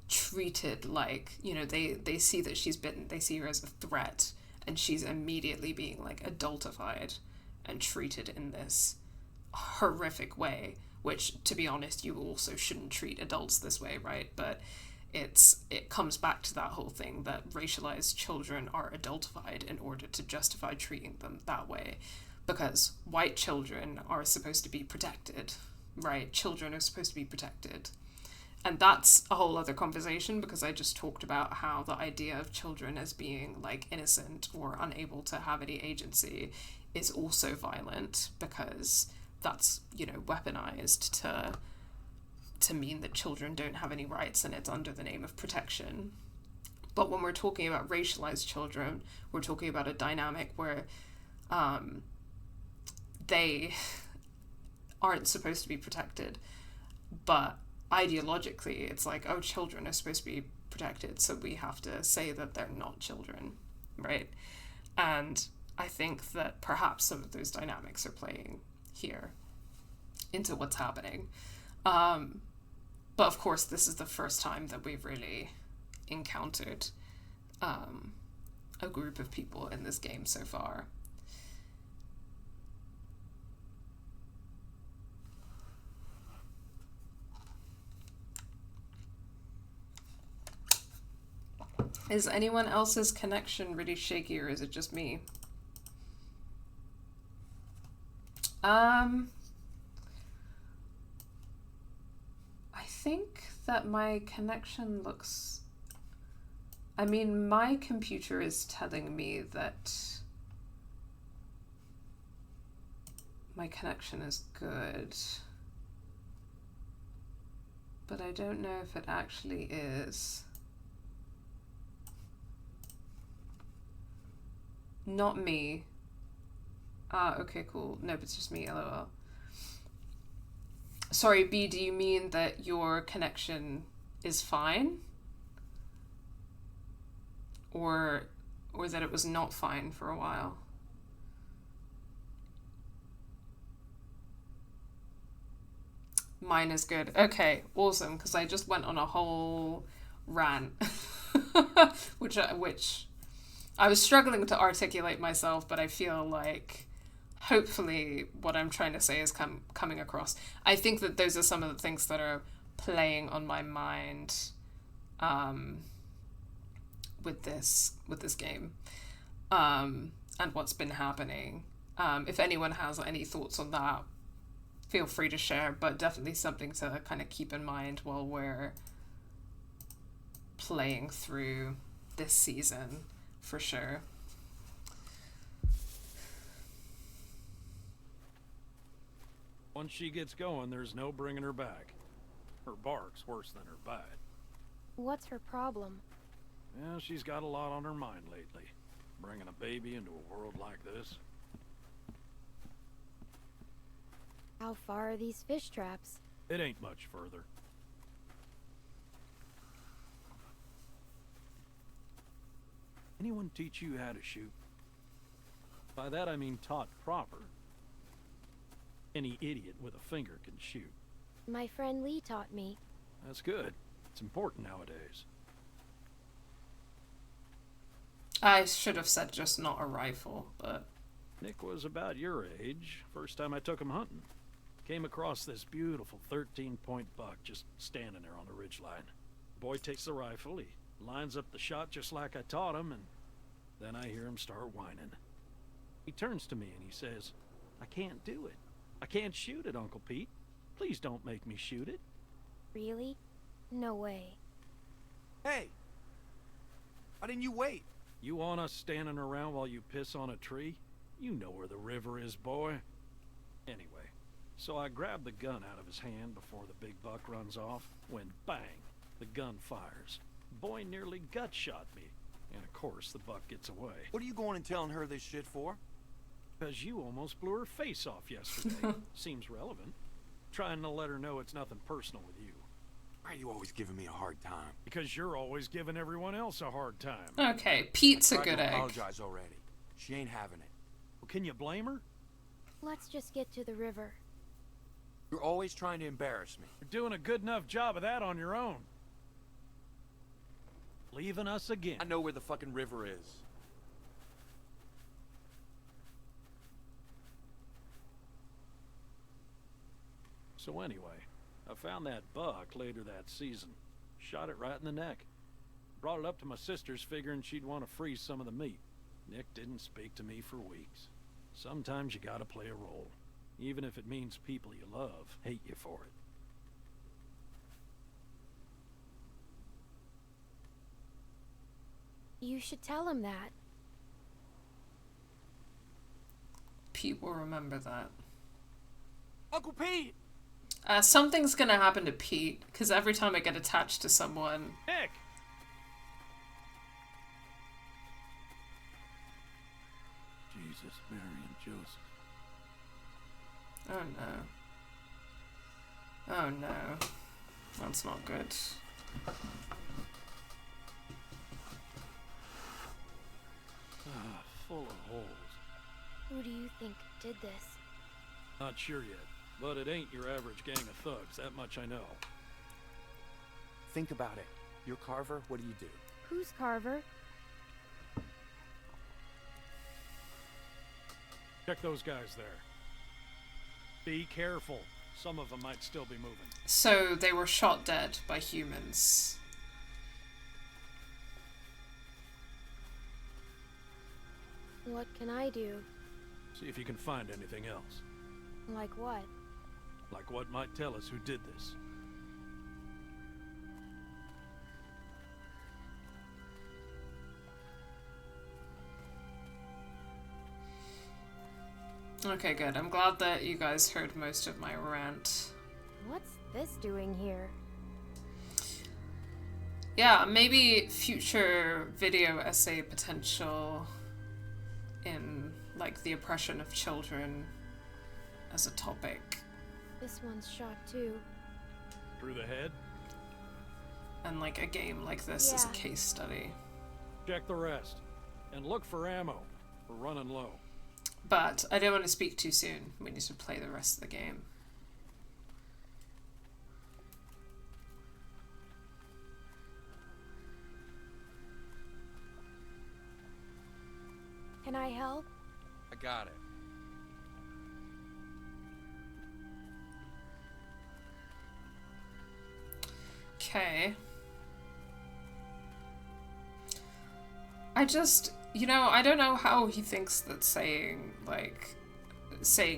treated like, you know, they see that she's bitten, they see her as a threat, and she's immediately being, like, adultified and treated in this horrific way, which, to be honest, you also shouldn't treat adults this way, right? But it comes back to that whole thing that racialized children are adultified in order to justify treating them that way, because white children are supposed to be protected, right? Children are supposed to be protected. And that's a whole other conversation, because I just talked about how the idea of children as being, like, innocent or unable to have any agency is also violent, because that's, you know, weaponized to mean that children don't have any rights, and it's under the name of protection. But when we're talking about racialized children, we're talking about a dynamic where they aren't supposed to be protected, but ideologically it's like, oh, children are supposed to be protected, so we have to say that they're not children, right? And I think that perhaps some of those dynamics are playing here into what's happening. But of course, this is the first time that we've really encountered a group of people in this game so far. Is anyone else's connection really shaky, or is it just me? I think that my connection looks... I mean, my computer is telling me that my connection is good, but I don't know if it actually is. Not me. Ah, okay, cool. Nope, it's just me, lol. Sorry, B, do you mean that your connection is fine? Or that it was not fine for a while? Mine is good. Okay, awesome, because I just went on a whole rant, which I was struggling to articulate myself, but I feel like hopefully what I'm trying to say is coming across. I think that those are some of the things that are playing on my mind with this game and what's been happening. If anyone has any thoughts on that, feel free to share, but definitely something to kind of keep in mind while we're playing through this season, for sure. Once she gets going, there's no bringing her back. Her bark's worse than her bite. What's her problem? Yeah, she's got a lot on her mind lately. Bringing a baby into a world like this. How far are these fish traps? It ain't much further. Anyone teach you how to shoot? By that I mean taught proper. Any idiot with a finger can shoot. My friend Lee taught me. That's good. It's important nowadays. I should have said just not a rifle, but... Nick was about your age. First time I took him hunting. Came across this beautiful 13-point buck just standing there on the ridgeline. Boy takes the rifle, he lines up the shot just like I taught him, and then I hear him start whining. He turns to me and he says, "I can't do it. I can't shoot it, Uncle Pete. Please don't make me shoot it." Really? No way. Hey! Why didn't you wait? You want us standing around while you piss on a tree? You know where the river is, boy. Anyway, so I grabbed the gun out of his hand before the big buck runs off, when bang, the gun fires. Boy nearly gut shot me, and of course the buck gets away. What are you going and telling her this shit for? Because you almost blew her face off yesterday. Seems relevant. Trying to let her know it's nothing personal with you. Why are you always giving me a hard time? Because you're always giving everyone else a hard time. Okay, Pete's a I good tried to egg. apologize already. She ain't having it. Well, can you blame her? Let's just get to the river. You're always trying to embarrass me. You're doing a good enough job of that on your own. Leaving us again. I know where the fucking river is. So anyway, I found that buck later that season. Shot it right in the neck. Brought it up to my sister's figuring she'd want to freeze some of the meat. Nick didn't speak to me for weeks. Sometimes you gotta play a role. Even if it means people you love hate you for it. You should tell him that. Pete will remember that. Uncle Pete! Something's gonna happen to Pete, because every time I get attached to someone... Nick! Jesus, Mary and Joseph. Oh no. Oh no. That's not good. Full of holes. Who do you think did this? Not sure yet, but it ain't your average gang of thugs, that much I know. Think about it. You're Carver, what do you do? Who's Carver? Check those guys there. Be careful. Some of them might still be moving. So they were shot dead by humans. What can I do? See if you can find anything else. Like what? Like what might tell us who did this. Okay, good. I'm glad that you guys heard most of my rant. What's this doing here? Yeah, maybe future video essay potential in, like, the oppression of children as a topic. This one's shot too. Through the head? And, like, a game like this is a Yeah. case study. Check the rest. And look for ammo. We're running low. But I don't want to speak too soon. We need to play the rest of the game. Can I help? I got it. Okay. I just, you know, I don't know how he thinks that saying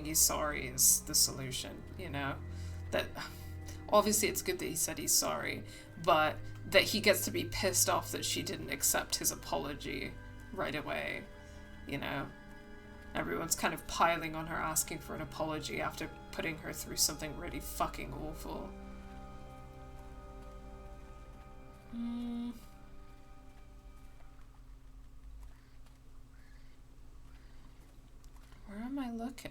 he's sorry is the solution, you know? That, obviously it's good that he said he's sorry, but that he gets to be pissed off that she didn't accept his apology right away, you know? Everyone's kind of piling on her asking for an apology after putting her through something really fucking awful. Where am I looking?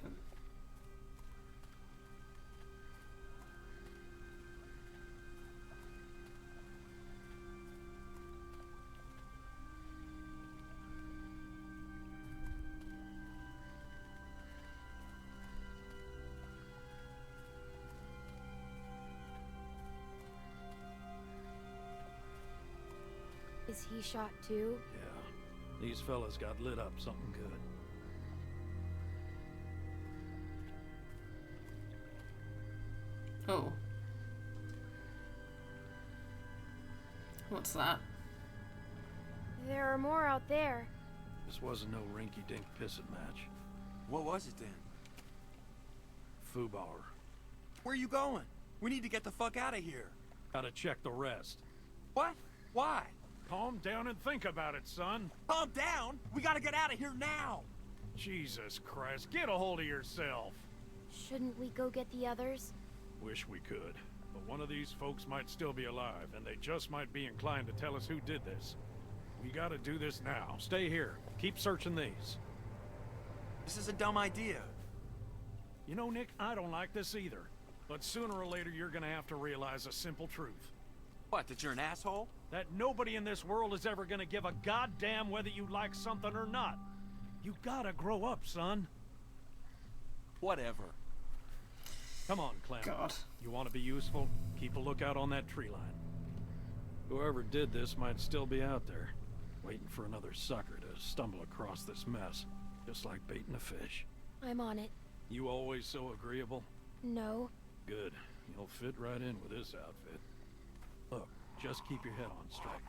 Is he shot too? Yeah. These fellas got lit up something good. Oh. What's that? There are more out there. This wasn't no rinky-dink pissing match. What was it then? Foobar. Where are you going? We need to get the fuck out of here. Gotta check the rest. What? Why? Calm down and think about it, son. Calm down? We gotta get out of here now! Jesus Christ, get a hold of yourself. Shouldn't we go get the others? Wish we could. But one of these folks might still be alive, and they just might be inclined to tell us who did this. We gotta do this now. Stay here. Keep searching these. This is a dumb idea. You know, Nick, I don't like this either. But sooner or later, you're gonna have to realize a simple truth. What, that you're an asshole? That nobody in this world is ever gonna give a goddamn whether you like something or not. You gotta grow up, son. Whatever. Come on, Clem. God. You want to be useful? Keep a lookout on that tree line. Whoever did this might still be out there, waiting for another sucker to stumble across this mess, just like baiting a fish. I'm on it. You always so agreeable? No. Good. You'll fit right in with this outfit. Look, just keep your head on straight.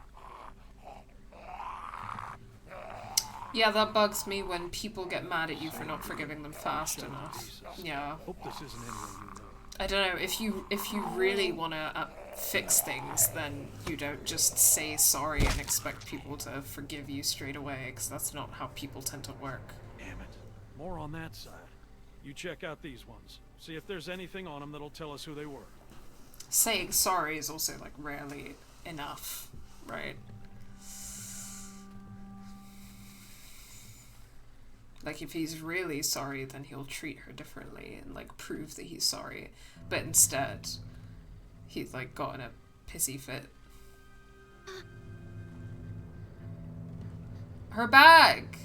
Yeah, that bugs me when people get mad at you for not forgiving them fast enough. Yeah. Hope this isn't anyone you know. I don't know, if you really want to fix things, then you don't just say sorry and expect people to forgive you straight away, because that's not how people tend to work. Damn it. More on that side. You check out these ones. See if there's anything on them that'll tell us who they were. Saying sorry is also, like, rarely enough, right? Like, if he's really sorry, then he'll treat her differently and, like, prove that he's sorry. But instead, he's, like, got in a pissy fit. Her bag!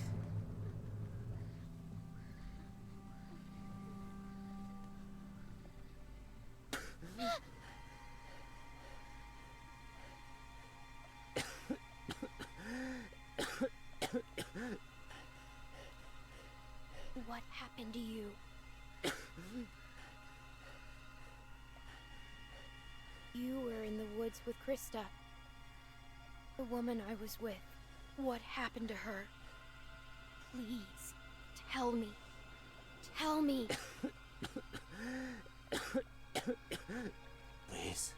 What happened to you? You were in the woods with Krista. The woman I was with. What happened to her? Please, tell me. Tell me. Please.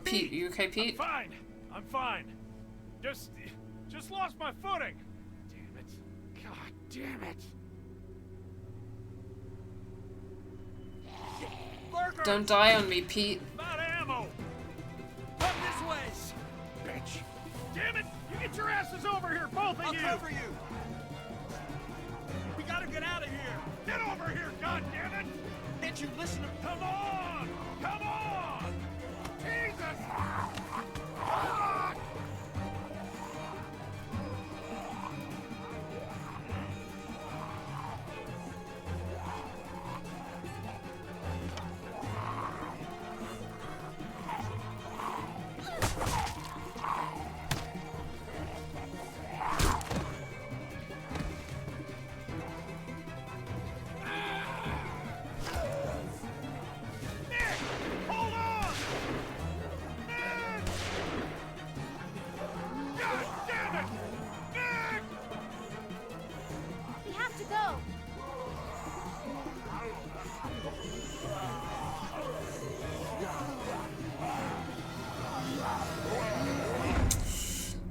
Pete, you okay, Pete? I'm fine. Just lost my footing. Damn it. God damn it. Burger! Don't die on me, Pete. About ammo. Come this way! Bitch. Damn it. You get your asses over here, both of you. I'll cover you. We gotta get out of here. Get over here, God damn it. Can't you listen to... Come on. Come on. Jesus.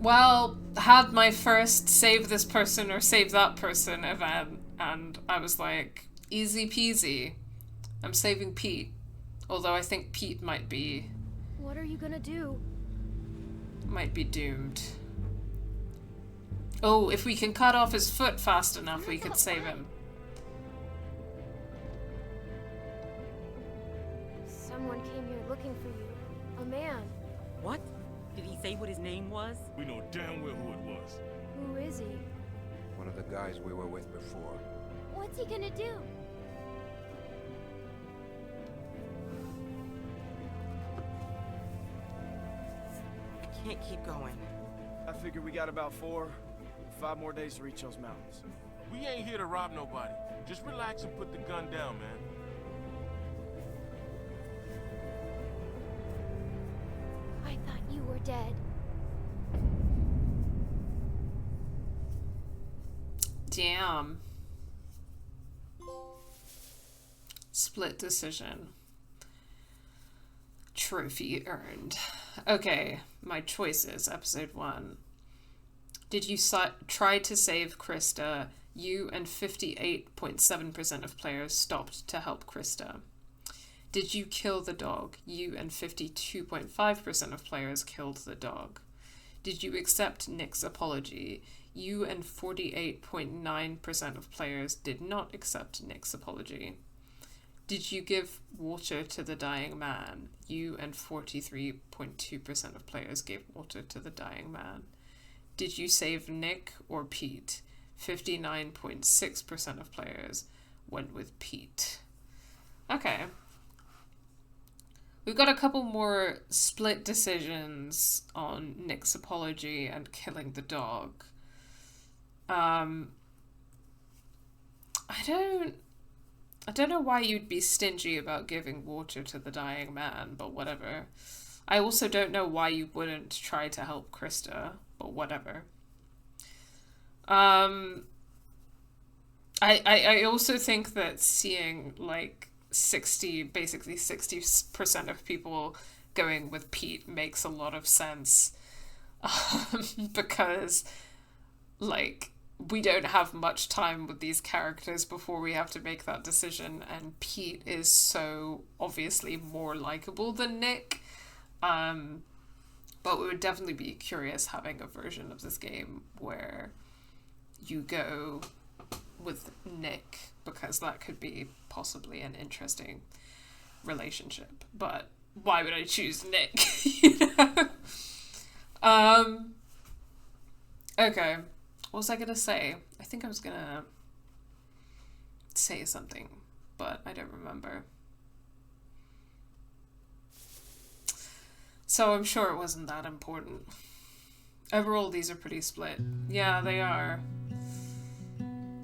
Well, had my first save this person or save that person event, and I was like, easy peasy. I'm saving Pete. Although I think Pete might be... What are you gonna do? might be doomed. Oh, if we can cut off his foot fast enough, we could save him. Someone came here looking for you. A man. What? Did he say what his name was? We know damn well who it was. Who is he? One of the guys we were with before. What's he gonna do? I can't keep going. I figure we got about 5 more days to reach those mountains. We ain't here to rob nobody. Just relax and put the gun down, man. I thought you were dead. Damn. Split decision. Trophy earned. Okay, my choices. Episode 1. Did you try to save Krista? You and 58.7% of players stopped to help Krista. Did you kill the dog? You and 52.5% of players killed the dog. Did you accept Nick's apology? You and 48.9% of players did not accept Nick's apology. Did you give water to the dying man? You and 43.2% of players gave water to the dying man. Did you save Nick or Pete? 59.6% of players went with Pete. Okay. We've got a couple more split decisions on Nick's apology and killing the dog. I don't know why you'd be stingy about giving water to the dying man, but whatever. I also don't know why you wouldn't try to help Krista, but whatever. I also think that seeing like 60% of people going with Pete makes a lot of sense. Because like we don't have much time with these characters before we have to make that decision, and Pete is so obviously more likable than Nick. But we would definitely be curious having a version of this game where you go with Nick, because that could be possibly an interesting relationship. But why would I choose Nick? You know? Okay. What was I gonna say? I think I was gonna say something, but I don't remember. So I'm sure it wasn't that important. Overall, these are pretty split. Yeah, they are.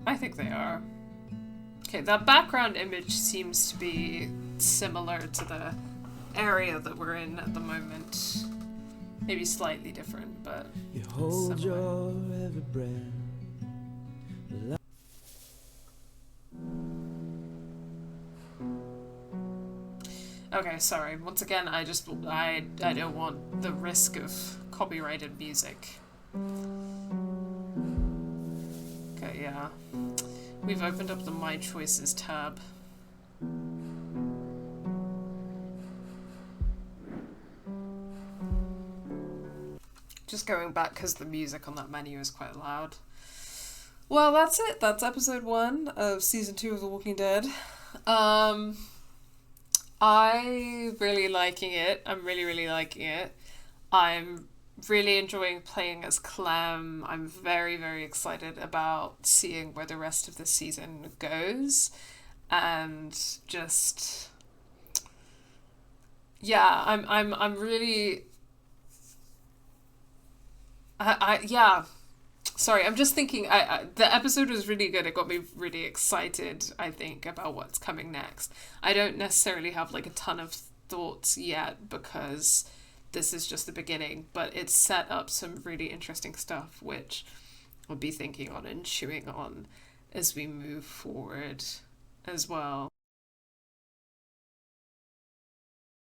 I think they are. Okay, that background image seems to be similar to the area that we're in at the moment. Maybe slightly different, but you hold similar. Your every breath. Okay, sorry. Once again, I don't want the risk of copyrighted music. Okay, yeah. We've opened up the My Choices tab. Just going back because the music on that menu is quite loud. Well, that's it. That's episode 1 of season 2 of The Walking Dead. I'm really liking it. I'm really liking it. I'm really enjoying playing as Clem. I'm very, very excited about seeing where the rest of the season goes. And just... yeah, I'm really... yeah. Sorry, I'm just thinking, the episode was really good. It got me really excited, I think, about what's coming next. I don't necessarily have like a ton of thoughts yet because this is just the beginning, but it's set up some really interesting stuff, which I'll be thinking on and chewing on as we move forward as well.